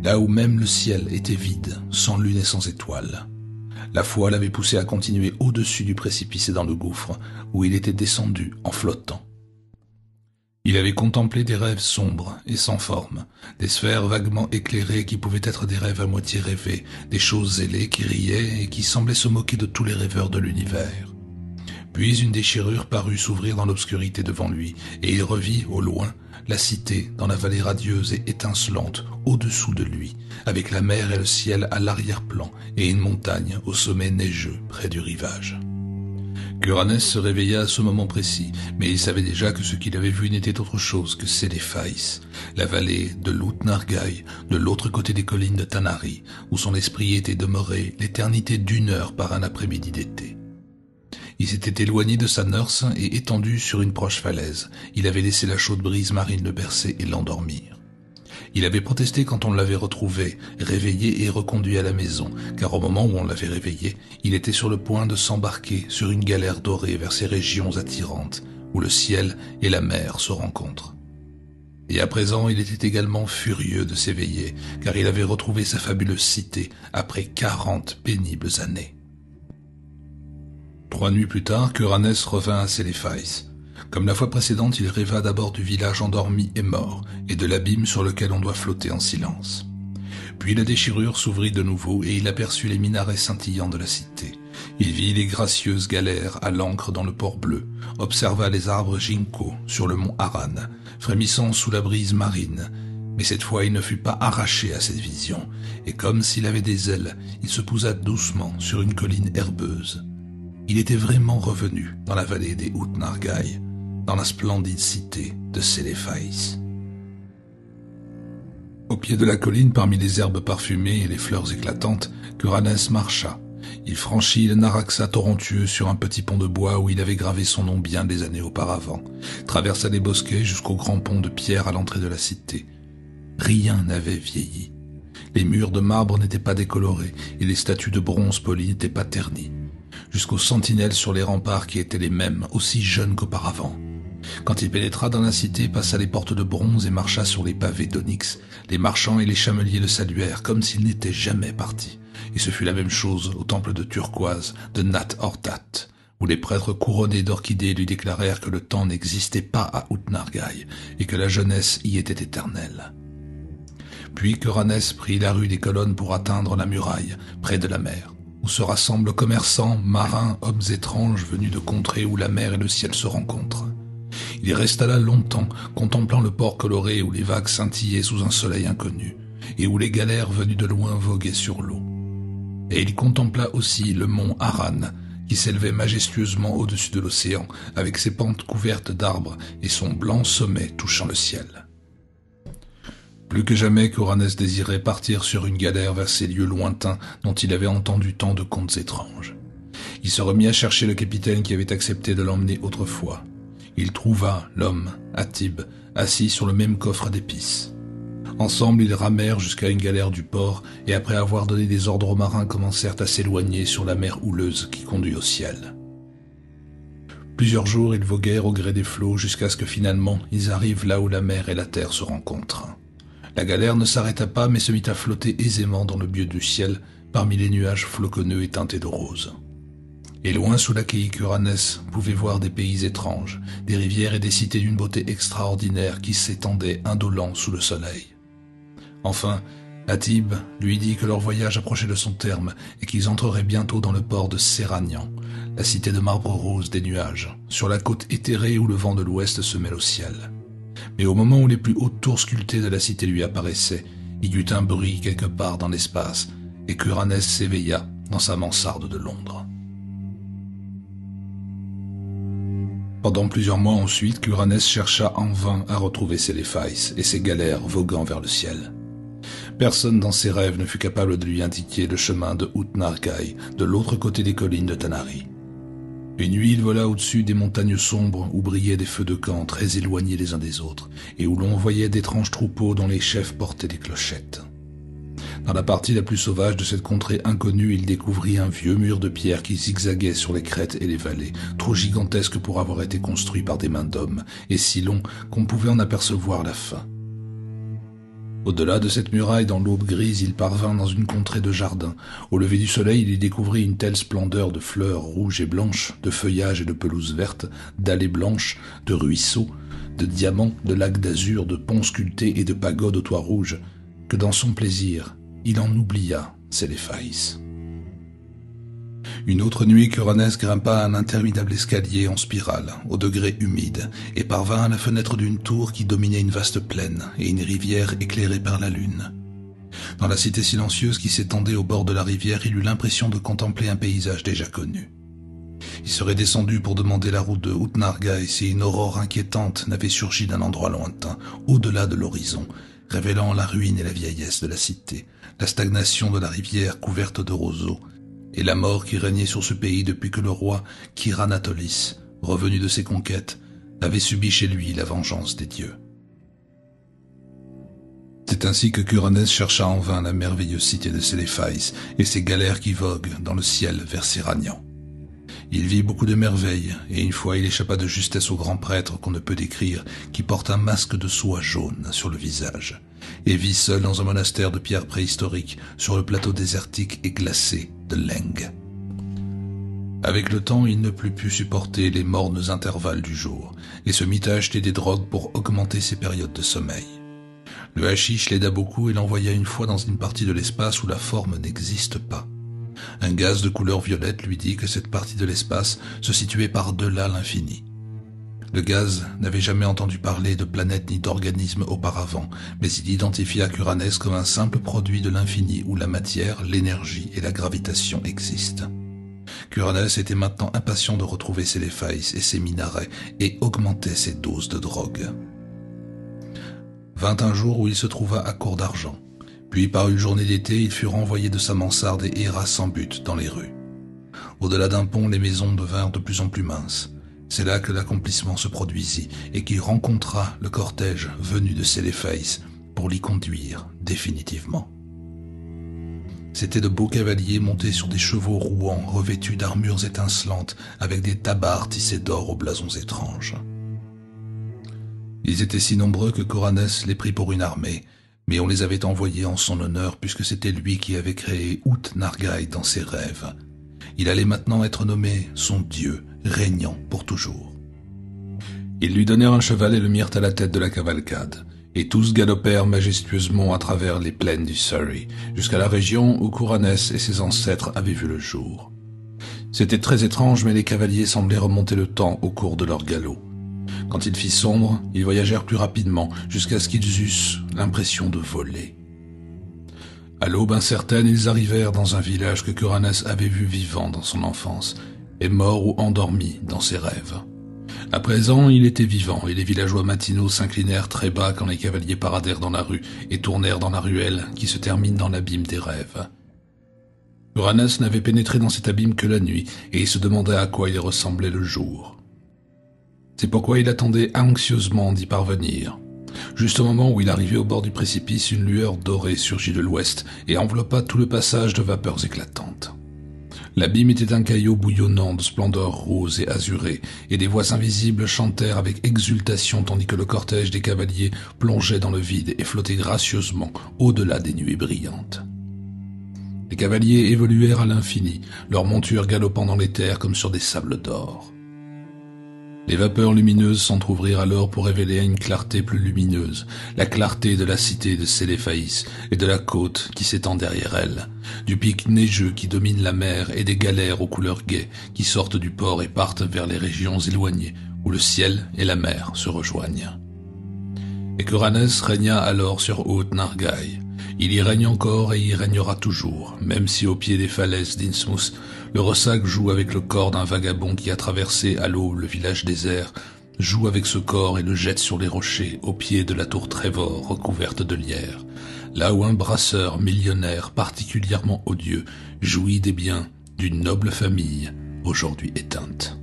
Là où même le ciel était vide, sans lune et sans étoiles. La foi l'avait poussé à continuer au-dessus du précipice et dans le gouffre, où il était descendu en flottant. Il avait contemplé des rêves sombres et sans forme, des sphères vaguement éclairées qui pouvaient être des rêves à moitié rêvés, des choses ailées qui riaient et qui semblaient se moquer de tous les rêveurs de l'univers. Puis une déchirure parut s'ouvrir dans l'obscurité devant lui, et il revit, au loin, la cité dans la vallée radieuse et étincelante au-dessous de lui, avec la mer et le ciel à l'arrière-plan et une montagne au sommet neigeux près du rivage. Curanès se réveilla à ce moment précis, mais il savait déjà que ce qu'il avait vu n'était autre chose que Séléfaïs, la vallée de l'Outnargaï, de l'autre côté des collines de Tanari, où son esprit était demeuré l'éternité d'une heure par un après-midi d'été. Il s'était éloigné de sa nurse et étendu sur une proche falaise. Il avait laissé la chaude brise marine le bercer et l'endormir. Il avait protesté quand on l'avait retrouvé, réveillé et reconduit à la maison, car au moment où on l'avait réveillé, il était sur le point de s'embarquer sur une galère dorée vers ces régions attirantes, où le ciel et la mer se rencontrent. Et à présent, il était également furieux de s'éveiller, car il avait retrouvé sa fabuleuse cité après 40 pénibles années. 3 nuits plus tard, Curanès revint à Séléfaïs. Comme la fois précédente, il rêva d'abord du village endormi et mort, et de l'abîme sur lequel on doit flotter en silence. Puis la déchirure s'ouvrit de nouveau, et il aperçut les minarets scintillants de la cité. Il vit les gracieuses galères à l'ancre dans le port bleu, observa les arbres ginkgo sur le mont Aran, frémissant sous la brise marine. Mais cette fois, il ne fut pas arraché à cette vision, et comme s'il avait des ailes, il se posa doucement sur une colline herbeuse. Il était vraiment revenu dans la vallée des Outnargaï, dans la splendide cité de Séléfaïs. Au pied de la colline, parmi les herbes parfumées et les fleurs éclatantes, Curanès marcha. Il franchit le Naraxa torontueux sur un petit pont de bois où il avait gravé son nom bien des années auparavant, traversa les bosquets jusqu'au grand pont de pierre à l'entrée de la cité. Rien n'avait vieilli. Les murs de marbre n'étaient pas décolorés et les statues de bronze polies n'étaient pas ternies. Jusqu'aux sentinelles sur les remparts qui étaient les mêmes, aussi jeunes qu'auparavant. Quand il pénétra dans la cité, passa les portes de bronze et marcha sur les pavés d'onyx, les marchands et les chameliers le saluèrent comme s'il n'était jamais parti. Et ce fut la même chose au temple de turquoise de Nat Hortat, où les prêtres couronnés d'orchidées lui déclarèrent que le temps n'existait pas à Outnargaï et que la jeunesse y était éternelle. Puis Curanès prit la rue des Colonnes pour atteindre la muraille, près de la mer, où se rassemblent commerçants, marins, hommes étranges venus de contrées où la mer et le ciel se rencontrent. Il resta là longtemps, contemplant le port coloré où les vagues scintillaient sous un soleil inconnu, et où les galères venues de loin voguaient sur l'eau. Et il contempla aussi le mont Aran, qui s'élevait majestueusement au-dessus de l'océan, avec ses pentes couvertes d'arbres et son blanc sommet touchant le ciel. Plus que jamais, Curanès désirait partir sur une galère vers ces lieux lointains dont il avait entendu tant de contes étranges. Il se remit à chercher le capitaine qui avait accepté de l'emmener autrefois. Il trouva l'homme, Atib, assis sur le même coffre d'épices. Ensemble, ils ramèrent jusqu'à une galère du port et après avoir donné des ordres aux marins, commencèrent à s'éloigner sur la mer houleuse qui conduit au ciel. Plusieurs jours, ils voguèrent au gré des flots jusqu'à ce que finalement, ils arrivent là où la mer et la terre se rencontrent. La galère ne s'arrêta pas mais se mit à flotter aisément dans le bleu du ciel parmi les nuages floconneux et teintés de rose. Et loin sous la quille, Curanès pouvait voir des pays étranges, des rivières et des cités d'une beauté extraordinaire qui s'étendaient indolents sous le soleil. Enfin, Atib lui dit que leur voyage approchait de son terme et qu'ils entreraient bientôt dans le port de Séragnan, la cité de marbre rose des nuages, sur la côte éthérée où le vent de l'ouest se mêle au ciel. Mais au moment où les plus hautes tours sculptées de la cité lui apparaissaient, il y eut un bruit quelque part dans l'espace et qu'Uranès s'éveilla dans sa mansarde de Londres. Pendant plusieurs mois ensuite, qu'Uranès chercha en vain à retrouver Séléphais et ses galères voguant vers le ciel. Personne dans ses rêves ne fut capable de lui indiquer le chemin de Ut-Nargai, de l'autre côté des collines de Tanari. Une nuit, il vola au-dessus des montagnes sombres où brillaient des feux de camp très éloignés les uns des autres, et où l'on voyait d'étranges troupeaux dont les chefs portaient des clochettes. Dans la partie la plus sauvage de cette contrée inconnue, il découvrit un vieux mur de pierre qui zigzaguait sur les crêtes et les vallées, trop gigantesque pour avoir été construit par des mains d'hommes, et si long qu'on pouvait en apercevoir la fin. Au-delà de cette muraille, dans l'aube grise, il parvint dans une contrée de jardins. Au lever du soleil, il y découvrit une telle splendeur de fleurs rouges et blanches, de feuillages et de pelouses vertes, d'allées blanches, de ruisseaux, de diamants, de lacs d'azur, de ponts sculptés et de pagodes aux toits rouges, que dans son plaisir, il en oublia Séléphais. Une autre nuit, qu'Uranès grimpa un interminable escalier en spirale, au degré humide, et parvint à la fenêtre d'une tour qui dominait une vaste plaine et une rivière éclairée par la lune. Dans la cité silencieuse qui s'étendait au bord de la rivière, il eut l'impression de contempler un paysage déjà connu. Il serait descendu pour demander la route de Ut-Nargai si une aurore inquiétante n'avait surgi d'un endroit lointain, au-delà de l'horizon, révélant la ruine et la vieillesse de la cité, la stagnation de la rivière couverte de roseaux, et la mort qui régnait sur ce pays depuis que le roi Kiranatolis, revenu de ses conquêtes, avait subi chez lui la vengeance des dieux. C'est ainsi que qu'Uranès chercha en vain la merveilleuse cité de Séléphais et ses galères qui voguent dans le ciel vers Séragnan. Il vit beaucoup de merveilles, et une fois il échappa de justesse au grand prêtre qu'on ne peut décrire, qui porte un masque de soie jaune sur le visage, et vit seul dans un monastère de pierre préhistorique sur le plateau désertique et glacé de Leng. Avec le temps, il ne put plus supporter les mornes intervalles du jour, et se mit à acheter des drogues pour augmenter ses périodes de sommeil. Le hashish l'aida beaucoup et l'envoya une fois dans une partie de l'espace où la forme n'existe pas. Un gaz de couleur violette lui dit que cette partie de l'espace se situait par-delà l'infini. Le gaz n'avait jamais entendu parler de planète ni d'organisme auparavant, mais il identifia qu'Uranès comme un simple produit de l'infini où la matière, l'énergie et la gravitation existent. Qu'Uranès était maintenant impatient de retrouver Séléphais et ses minarets et augmentait ses doses de drogue. Vint un jour où il se trouva à court d'argent. Puis, par une journée d'été, il fut renvoyé de sa mansarde et erra sans but dans les rues. Au-delà d'un pont, les maisons devinrent de plus en plus minces. C'est là que l'accomplissement se produisit et qu'il rencontra le cortège venu de Séléphais pour l'y conduire définitivement. C'étaient de beaux cavaliers montés sur des chevaux rouants revêtus d'armures étincelantes avec des tabards tissés d'or aux blasons étranges. Ils étaient si nombreux que qu'Uranès les prit pour une armée, mais on les avait envoyés en son honneur puisque c'était lui qui avait créé Ut-Nargai dans ses rêves. Il allait maintenant être nommé son dieu, régnant pour toujours. Ils lui donnèrent un cheval et le mirent à la tête de la cavalcade, et tous galopèrent majestueusement à travers les plaines du Surrey, jusqu'à la région où qu'Uranès et ses ancêtres avaient vu le jour. C'était très étrange, mais les cavaliers semblaient remonter le temps au cours de leur galop. Quand il fit sombre, ils voyagèrent plus rapidement, jusqu'à ce qu'ils eussent l'impression de voler. À l'aube incertaine, ils arrivèrent dans un village que qu'Uranès avait vu vivant dans son enfance, et mort ou endormi dans ses rêves. À présent, il était vivant, et les villageois matinaux s'inclinèrent très bas quand les cavaliers paradèrent dans la rue et tournèrent dans la ruelle qui se termine dans l'abîme des rêves. Uranès n'avait pénétré dans cet abîme que la nuit, et il se demandait à quoi il ressemblait le jour. C'est pourquoi il attendait anxieusement d'y parvenir. Juste au moment où il arrivait au bord du précipice, une lueur dorée surgit de l'ouest et enveloppa tout le passage de vapeurs éclatantes. L'abîme était un caillot bouillonnant de splendeur rose et azurée, et des voix invisibles chantèrent avec exultation tandis que le cortège des cavaliers plongeait dans le vide et flottait gracieusement au-delà des nuées brillantes. Les cavaliers évoluèrent à l'infini, leurs montures galopant dans les terres comme sur des sables d'or. Les vapeurs lumineuses s'entr'ouvrirent alors pour révéler une clarté plus lumineuse, la clarté de la cité de Séléphaïs et de la côte qui s'étend derrière elle, du pic neigeux qui domine la mer et des galères aux couleurs gaies qui sortent du port et partent vers les régions éloignées où le ciel et la mer se rejoignent. Et qu'Uranus régna alors sur Haute-Nargaï. Il y règne encore et y régnera toujours, même si au pied des falaises d'Innsmouth, le ressac joue avec le corps d'un vagabond qui a traversé à l'aube le village désert, joue avec ce corps et le jette sur les rochers au pied de la tour Trevor recouverte de lierre, là où un brasseur millionnaire particulièrement odieux jouit des biens d'une noble famille aujourd'hui éteinte.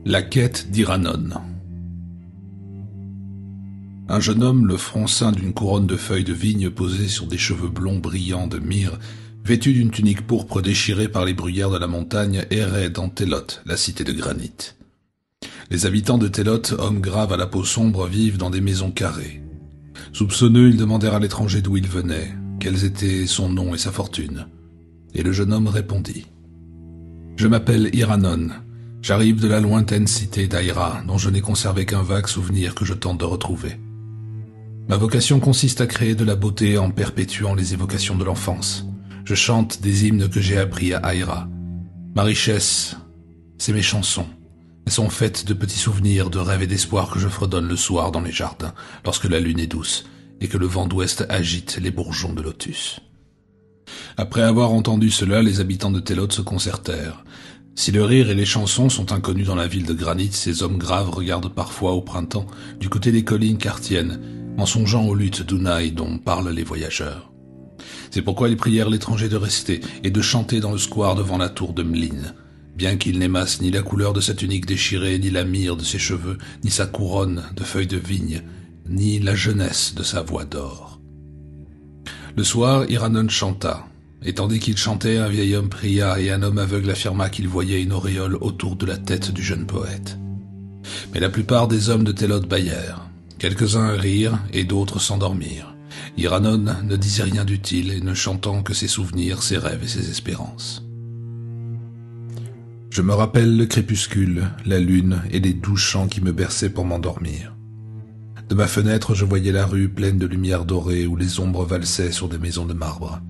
La quête d'Iranon. Un jeune homme, le front ceint d'une couronne de feuilles de vigne posée sur des cheveux blonds brillants de myrrhe, vêtu d'une tunique pourpre déchirée par les bruyères de la montagne, errait dans Télote, la cité de granit. Les habitants de Télote, hommes graves à la peau sombre, vivent dans des maisons carrées. Soupçonneux, ils demandèrent à l'étranger d'où il venait, quels étaient son nom et sa fortune. Et le jeune homme répondit. « Je m'appelle Iranon. J'arrive de la lointaine cité d'Aïra, dont je n'ai conservé qu'un vague souvenir que je tente de retrouver. Ma vocation consiste à créer de la beauté en perpétuant les évocations de l'enfance. Je chante des hymnes que j'ai appris à Aïra. Ma richesse, c'est mes chansons. Elles sont faites de petits souvenirs, de rêves et d'espoirs que je fredonne le soir dans les jardins, lorsque la lune est douce et que le vent d'ouest agite les bourgeons de lotus. » Après avoir entendu cela, les habitants de Télote se concertèrent. Si le rire et les chansons sont inconnus dans la ville de granit, ces hommes graves regardent parfois au printemps du côté des collines cartiennes, en songeant aux luttes d'Unaï dont parlent les voyageurs. C'est pourquoi ils prièrent l'étranger de rester et de chanter dans le square devant la tour de Mlin, bien qu'ils n'aimassent ni la couleur de sa tunique déchirée, ni la myrrhe de ses cheveux, ni sa couronne de feuilles de vigne, ni la jeunesse de sa voix d'or. Le soir, Iranon chanta. Et tandis qu'il chantait, un vieil homme pria et un homme aveugle affirma qu'il voyait une auréole autour de la tête du jeune poète. Mais la plupart des hommes de Télote bâillèrent. Quelques-uns rirent et d'autres s'endormirent. Iranon ne disait rien d'utile et ne chantant que ses souvenirs, ses rêves et ses espérances. Je me rappelle le crépuscule, la lune et les doux chants qui me berçaient pour m'endormir. De ma fenêtre, je voyais la rue pleine de lumière dorée où les ombres valsaient sur des maisons de marbre.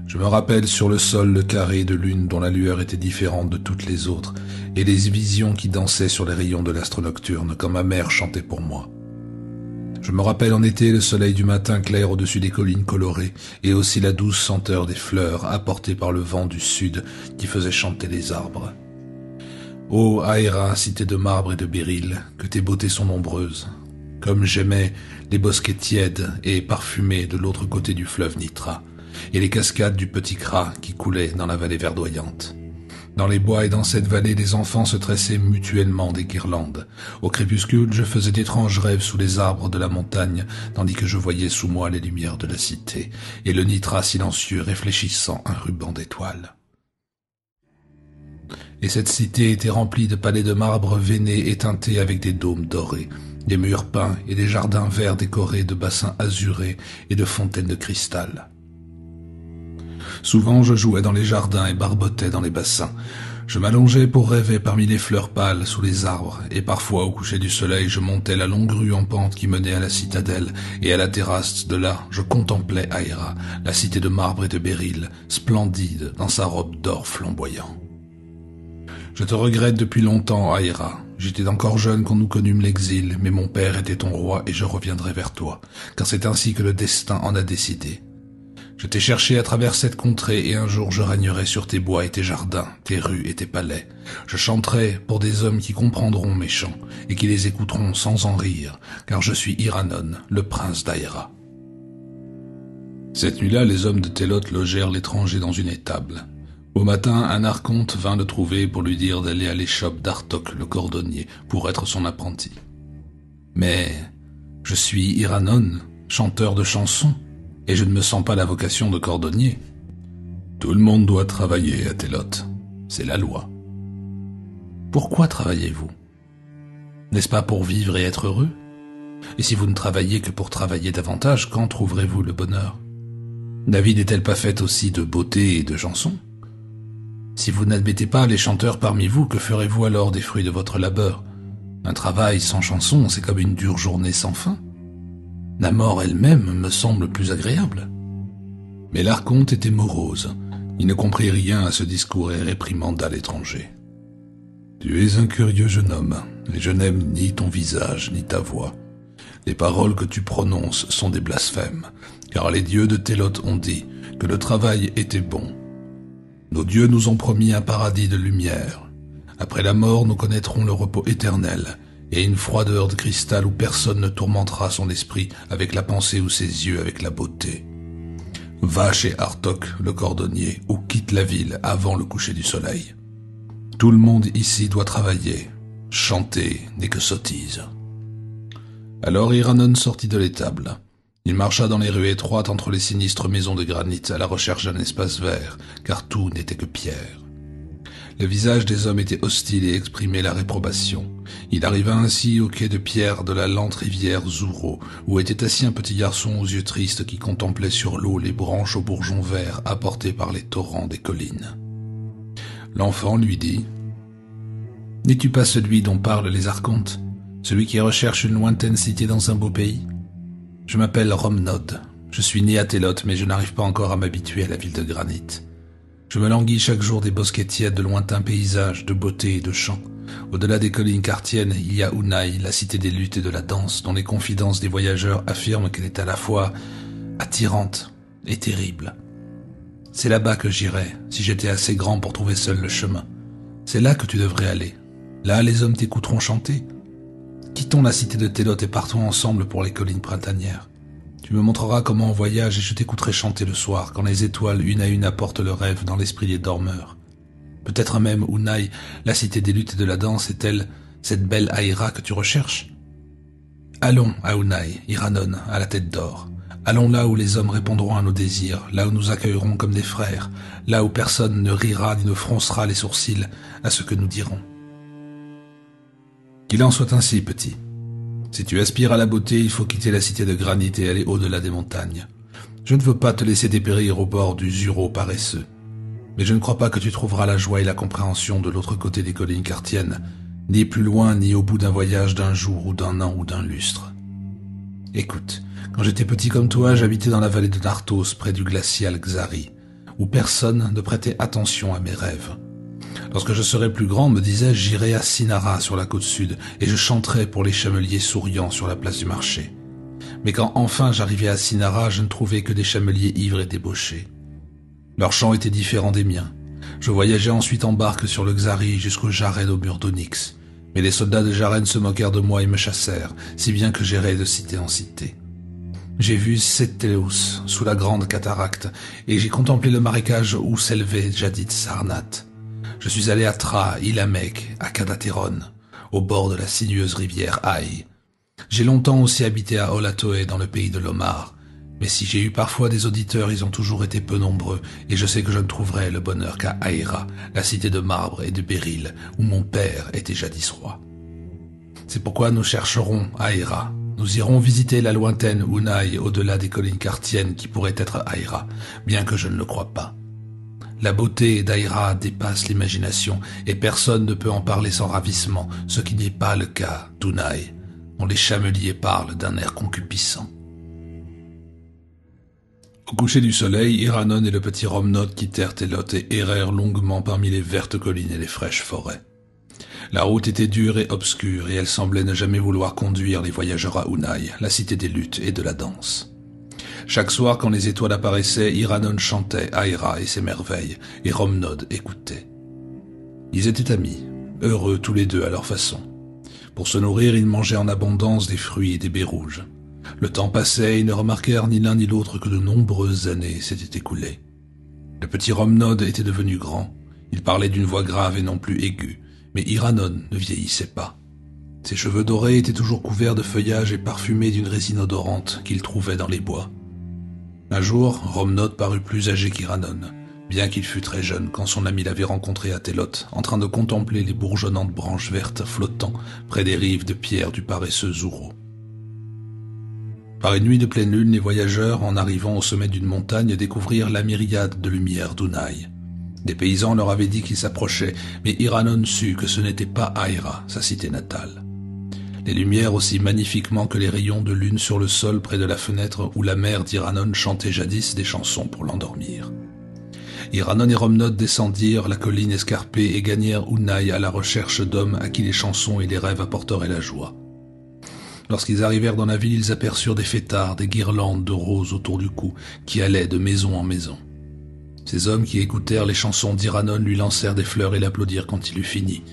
Je me rappelle sur le sol le carré de lune dont la lueur était différente de toutes les autres, et les visions qui dansaient sur les rayons de l'astre nocturne quand ma mère chantait pour moi. Je me rappelle en été le soleil du matin clair au-dessus des collines colorées, et aussi la douce senteur des fleurs apportées par le vent du sud qui faisait chanter les arbres. Ô Aïra, cité de marbre et de béryl, que tes beautés sont nombreuses, comme j'aimais les bosquets tièdes et parfumés de l'autre côté du fleuve Nitra, et les cascades du Petit Kra qui coulaient dans la vallée verdoyante. Dans les bois et dans cette vallée, les enfants se tressaient mutuellement des guirlandes. Au crépuscule, je faisais d'étranges rêves sous les arbres de la montagne, tandis que je voyais sous moi les lumières de la cité, et le Nitra silencieux réfléchissant un ruban d'étoiles. Et cette cité était remplie de palais de marbre veinés et teintés avec des dômes dorés, des murs peints et des jardins verts décorés de bassins azurés et de fontaines de cristal. Souvent je jouais dans les jardins et barbotais dans les bassins. Je m'allongeais pour rêver parmi les fleurs pâles sous les arbres, et parfois au coucher du soleil je montais la longue rue en pente qui menait à la citadelle, et à la terrasse de là je contemplais Aïra, la cité de marbre et de béryl, splendide dans sa robe d'or flamboyant. Je te regrette depuis longtemps, Aïra. J'étais encore jeune quand nous connûmes l'exil, mais mon père était ton roi et je reviendrai vers toi, car c'est ainsi que le destin en a décidé. Je t'ai cherché à travers cette contrée et un jour je régnerai sur tes bois et tes jardins, tes rues et tes palais. Je chanterai pour des hommes qui comprendront mes chants et qui les écouteront sans en rire, car je suis Iranon, le prince d'Aïra. Cette nuit-là, les hommes de Télote logèrent l'étranger dans une étable. Au matin, un archonte vint le trouver pour lui dire d'aller à l'échoppe d'Artok, le cordonnier, pour être son apprenti. Mais je suis Iranon, chanteur de chansons, et je ne me sens pas la vocation de cordonnier. Tout le monde doit travailler à Télote. C'est la loi. Pourquoi travaillez-vous? N'est-ce pas pour vivre et être heureux? Et si vous ne travaillez que pour travailler davantage, quand trouverez-vous le bonheur? La vie n'est-elle pas faite aussi de beauté et de chansons? Si vous n'admettez pas les chanteurs parmi vous, que ferez-vous alors des fruits de votre labeur? Un travail sans chanson, c'est comme une dure journée sans fin. La mort elle-même me semble plus agréable. » Mais l'archonte était morose. Il ne comprit rien à ce discours et réprimanda l'étranger. « Tu es un curieux jeune homme, et je n'aime ni ton visage ni ta voix. Les paroles que tu prononces sont des blasphèmes, car les dieux de Télote ont dit que le travail était bon. Nos dieux nous ont promis un paradis de lumière. Après la mort, nous connaîtrons le repos éternel, et une froideur de cristal où personne ne tourmentera son esprit avec la pensée ou ses yeux avec la beauté. Va chez Artok, le cordonnier, ou quitte la ville avant le coucher du soleil. Tout le monde ici doit travailler. Chanter n'est que sottise. » Alors Iranon sortit de l'étable. Il marcha dans les rues étroites entre les sinistres maisons de granit à la recherche d'un espace vert, car tout n'était que pierre. Le visage des hommes était hostile et exprimait la réprobation. Il arriva ainsi au quai de pierre de la lente rivière Zouro, où était assis un petit garçon aux yeux tristes qui contemplait sur l'eau les branches aux bourgeons verts apportées par les torrents des collines. L'enfant lui dit « N'es-tu pas celui dont parlent les archontes, celui qui recherche une lointaine cité dans un beau pays? Je m'appelle Romnod. Je suis né à Télote, mais je n'arrive pas encore à m'habituer à la ville de granit. Je me languis chaque jour des bosquets tièdes de lointains paysages, de beauté et de chants. Au-delà des collines kartiennes, il y a Unai, la cité des luttes et de la danse, dont les confidences des voyageurs affirment qu'elle est à la fois attirante et terrible. C'est là-bas que j'irai, si j'étais assez grand pour trouver seul le chemin. C'est là que tu devrais aller. Là, les hommes t'écouteront chanter. Quittons la cité de Télote et partons ensemble pour les collines printanières. Tu me montreras comment on voyage et je t'écouterai chanter le soir, quand les étoiles une à une apportent le rêve dans l'esprit des dormeurs. Peut-être même Unai, la cité des luttes et de la danse, est-elle cette belle Aïra que tu recherches? Allons à Unai, Iranon, à la tête d'or. Allons là où les hommes répondront à nos désirs, là où nous accueillerons comme des frères, là où personne ne rira ni ne froncera les sourcils à ce que nous dirons. Qu'il en soit ainsi, petit. Si tu aspires à la beauté, il faut quitter la cité de granit et aller au-delà des montagnes. Je ne veux pas te laisser dépérir au bord du Zuro paresseux. Mais je ne crois pas que tu trouveras la joie et la compréhension de l'autre côté des collines kartiennes, ni plus loin ni au bout d'un voyage d'un jour ou d'un an ou d'un lustre. Écoute, quand j'étais petit comme toi, j'habitais dans la vallée de Nartos, près du glacial Xari, où personne ne prêtait attention à mes rêves. Lorsque je serai plus grand, me disais-je, j'irai à Sinara sur la côte sud et je chanterai pour les chameliers souriants sur la place du marché. Mais quand enfin j'arrivai à Sinara, je ne trouvais que des chameliers ivres et débauchés. Leurs chants étaient différents des miens. Je voyageais ensuite en barque sur le Xari jusqu'au Jaren au mur d'Onyx. Mais les soldats de Jaren se moquèrent de moi et me chassèrent, si bien que j'errais de cité en cité. J'ai vu Setteos sous la grande cataracte et j'ai contemplé le marécage où s'élevait jadis Sarnath. Je suis allé à Tra, Ilamek, à Kadateron, au bord de la sinueuse rivière Aï. J'ai longtemps aussi habité à Olatoe dans le pays de l'Omar, mais si j'ai eu parfois des auditeurs, ils ont toujours été peu nombreux, et je sais que je ne trouverai le bonheur qu'à Aïra, la cité de marbre et de béryl, où mon père était jadis roi. C'est pourquoi nous chercherons Aïra. Nous irons visiter la lointaine Unai au-delà des collines kartiennes qui pourraient être Aïra, bien que je ne le croie pas. La beauté d'Aïra dépasse l'imagination et personne ne peut en parler sans ravissement, ce qui n'est pas le cas d'Unai, dont les chameliers parlent d'un air concupissant. Au coucher du soleil, Iranon et le petit Romnod quittèrent Télote et errèrent longuement parmi les vertes collines et les fraîches forêts. La route était dure et obscure et elle semblait ne jamais vouloir conduire les voyageurs à Unai, la cité des luttes et de la danse. Chaque soir, quand les étoiles apparaissaient, Iranon chantait Aïra et ses merveilles, et Romnod écoutait. Ils étaient amis, heureux tous les deux à leur façon. Pour se nourrir, ils mangeaient en abondance des fruits et des baies rouges. Le temps passait et ils ne remarquèrent ni l'un ni l'autre que de nombreuses années s'étaient écoulées. Le petit Romnod était devenu grand. Il parlait d'une voix grave et non plus aiguë, mais Iranon ne vieillissait pas. Ses cheveux dorés étaient toujours couverts de feuillage et parfumés d'une résine odorante qu'il trouvait dans les bois. Un jour, Romnod parut plus âgé qu'Iranon, bien qu'il fût très jeune quand son ami l'avait rencontré à Télote, en train de contempler les bourgeonnantes branches vertes flottant près des rives de pierre du paresseux Zouro. Par une nuit de pleine lune, les voyageurs, en arrivant au sommet d'une montagne, découvrirent la myriade de lumière d'Unai. Des paysans leur avaient dit qu'ils s'approchaient, mais Iranon sut que ce n'était pas Aïra, sa cité natale. Les lumières aussi magnifiquement que les rayons de lune sur le sol près de la fenêtre où la mère d'Iranon chantait jadis des chansons pour l'endormir. Iranon et Romnod descendirent la colline escarpée et gagnèrent Unaï à la recherche d'hommes à qui les chansons et les rêves apporteraient la joie. Lorsqu'ils arrivèrent dans la ville, ils aperçurent des fêtards, des guirlandes de roses autour du cou, qui allaient de maison en maison. Ces hommes qui écoutèrent les chansons d'Iranon lui lancèrent des fleurs et l'applaudirent quand il eut fini.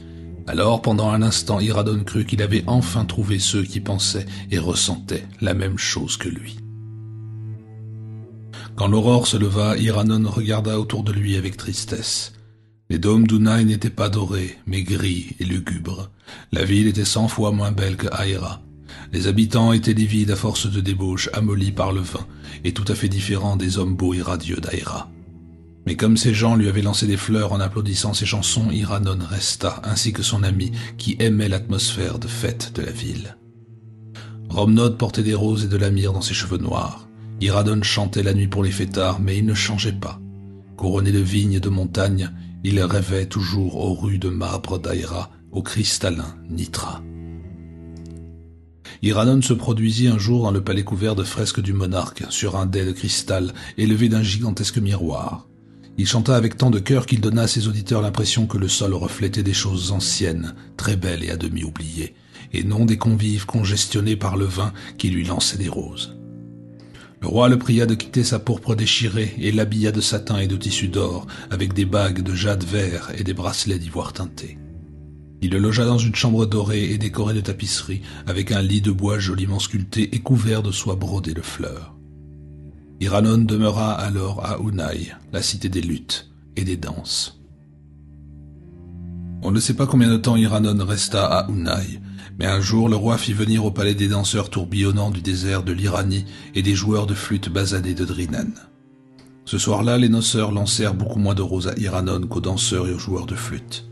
Alors, pendant un instant, Iranon crut qu'il avait enfin trouvé ceux qui pensaient et ressentaient la même chose que lui. Quand l'aurore se leva, Iranon regarda autour de lui avec tristesse. Les dômes d'Unaï n'étaient pas dorés, mais gris et lugubres. La ville était 100 fois moins belle que Aïra. Les habitants étaient livides à force de débauche, amollis par le vin, et tout à fait différents des hommes beaux et radieux d'Aïra. Mais comme ces gens lui avaient lancé des fleurs en applaudissant ses chansons, Iranon resta, ainsi que son ami, qui aimait l'atmosphère de fête de la ville. Romnod portait des roses et de la myrrhe dans ses cheveux noirs. Iranon chantait la nuit pour les fêtards, mais il ne changeait pas. Couronné de vignes et de montagnes, il rêvait toujours aux rues de marbre d'Aïra, au cristallin Nitra. Iranon se produisit un jour dans le palais couvert de fresques du monarque, sur un dais de cristal élevé d'un gigantesque miroir. Il chanta avec tant de cœur qu'il donna à ses auditeurs l'impression que le sol reflétait des choses anciennes, très belles et à demi oubliées, et non des convives congestionnés par le vin qui lui lançaient des roses. Le roi le pria de quitter sa pourpre déchirée et l'habilla de satin et de tissu d'or, avec des bagues de jade vert et des bracelets d'ivoire teinté. Il le logea dans une chambre dorée et décorée de tapisseries, avec un lit de bois joliment sculpté et couvert de soie brodée de fleurs. Iranon demeura alors à Unaï, la cité des luttes et des danses. On ne sait pas combien de temps Iranon resta à Unaï, mais un jour le roi fit venir au palais des danseurs tourbillonnants du désert de l'Iranie et des joueurs de flûte basanés de Drinan. Ce soir-là, les noceurs lancèrent beaucoup moins de roses à Iranon qu'aux danseurs et aux joueurs de flûte.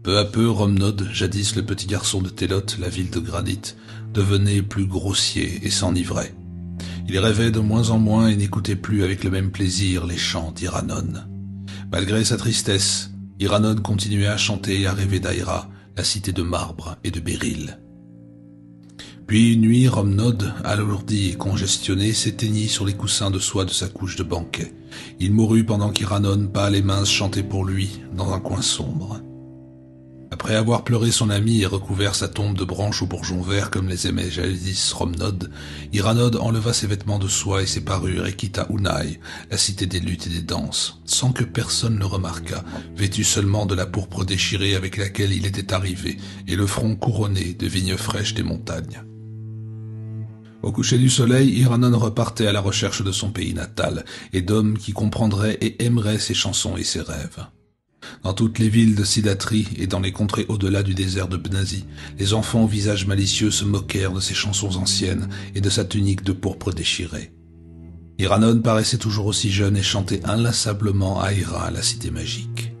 Peu à peu, Romnod, jadis le petit garçon de Télote, la ville de granit, devenait plus grossier et s'enivrait. Il rêvait de moins en moins et n'écoutait plus avec le même plaisir les chants d'Iranon. Malgré sa tristesse, Iranon continuait à chanter et à rêver d'Aïra, la cité de marbre et de béryl. Puis une nuit, Romnod, alourdi et congestionné, s'éteignit sur les coussins de soie de sa couche de banquet. Il mourut pendant qu'Iranon, pâle et mince, chantait pour lui, dans un coin sombre. Après avoir pleuré son ami et recouvert sa tombe de branches aux bourgeons verts comme les aimait jadis Romnod, Iranon enleva ses vêtements de soie et ses parures et quitta Unaï, la cité des luttes et des danses, sans que personne le remarquât, vêtu seulement de la pourpre déchirée avec laquelle il était arrivé et le front couronné de vignes fraîches des montagnes. Au coucher du soleil, Iranon repartait à la recherche de son pays natal et d'hommes qui comprendraient et aimeraient ses chansons et ses rêves. Dans toutes les villes de Sidatri et dans les contrées au-delà du désert de Bnazi, les enfants au visage malicieux se moquèrent de ses chansons anciennes et de sa tunique de pourpre déchirée. Iranon paraissait toujours aussi jeune et chantait inlassablement Aïra, la cité magique.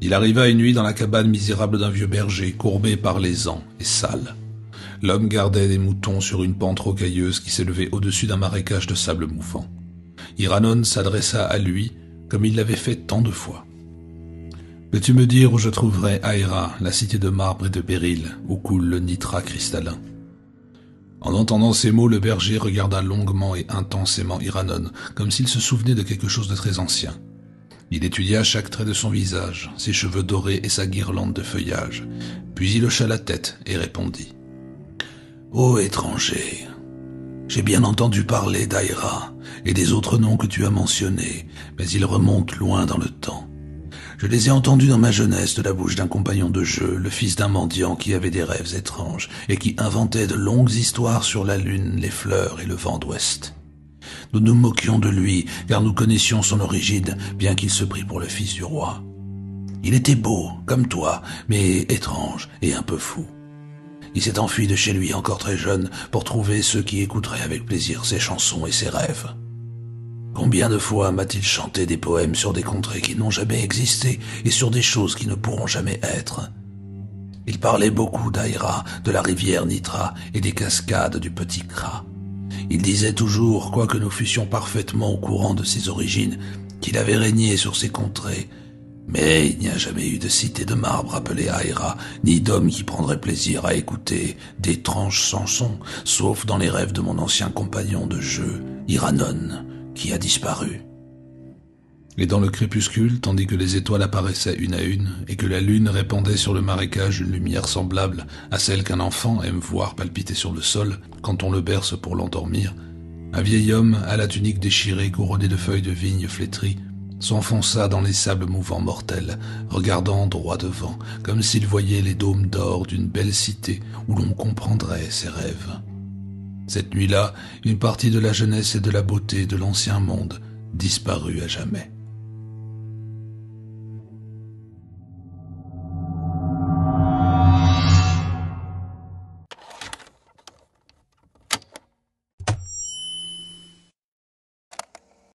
Il arriva une nuit dans la cabane misérable d'un vieux berger, courbé par les ans et sale. L'homme gardait des moutons sur une pente rocailleuse qui s'élevait au-dessus d'un marécage de sable mouvant. Iranon s'adressa à lui, comme il l'avait fait tant de fois. « Peux-tu me dire où je trouverai Aïra, la cité de marbre et de béryl, où coule le nitra cristallin ?» En entendant ces mots, le berger regarda longuement et intensément Iranon, comme s'il se souvenait de quelque chose de très ancien. Il étudia chaque trait de son visage, ses cheveux dorés et sa guirlande de feuillage, puis il hocha la tête et répondit. « Ô étranger, j'ai bien entendu parler d'Aïra et des autres noms que tu as mentionnés, mais ils remontent loin dans le temps. Je les ai entendus dans ma jeunesse de la bouche d'un compagnon de jeu, le fils d'un mendiant qui avait des rêves étranges et qui inventait de longues histoires sur la lune, les fleurs et le vent d'ouest. Nous nous moquions de lui, car nous connaissions son origine, bien qu'il se prît pour le fils du roi. Il était beau, comme toi, mais étrange et un peu fou. Il s'est enfui de chez lui encore très jeune pour trouver ceux qui écouteraient avec plaisir ses chansons et ses rêves. Combien de fois m'a-t-il chanté des poèmes sur des contrées qui n'ont jamais existé et sur des choses qui ne pourront jamais être. Il parlait beaucoup d'Aïra, de la rivière Nitra et des cascades du Petit Kra. Il disait toujours, quoique nous fussions parfaitement au courant de ses origines, qu'il avait régné sur ces contrées. Mais il n'y a jamais eu de cité de marbre appelée Aïra, ni d'homme qui prendrait plaisir à écouter d'étranges chansons, sauf dans les rêves de mon ancien compagnon de jeu, Iranon, qui a disparu. Et dans le crépuscule, tandis que les étoiles apparaissaient une à une, et que la lune répandait sur le marécage une lumière semblable à celle qu'un enfant aime voir palpiter sur le sol quand on le berce pour l'endormir, un vieil homme à la tunique déchirée couronnée de feuilles de vigne flétries s'enfonça dans les sables mouvants mortels, regardant droit devant, comme s'il voyait les dômes d'or d'une belle cité où l'on comprendrait ses rêves. Cette nuit-là, une partie de la jeunesse et de la beauté de l'ancien monde disparut à jamais.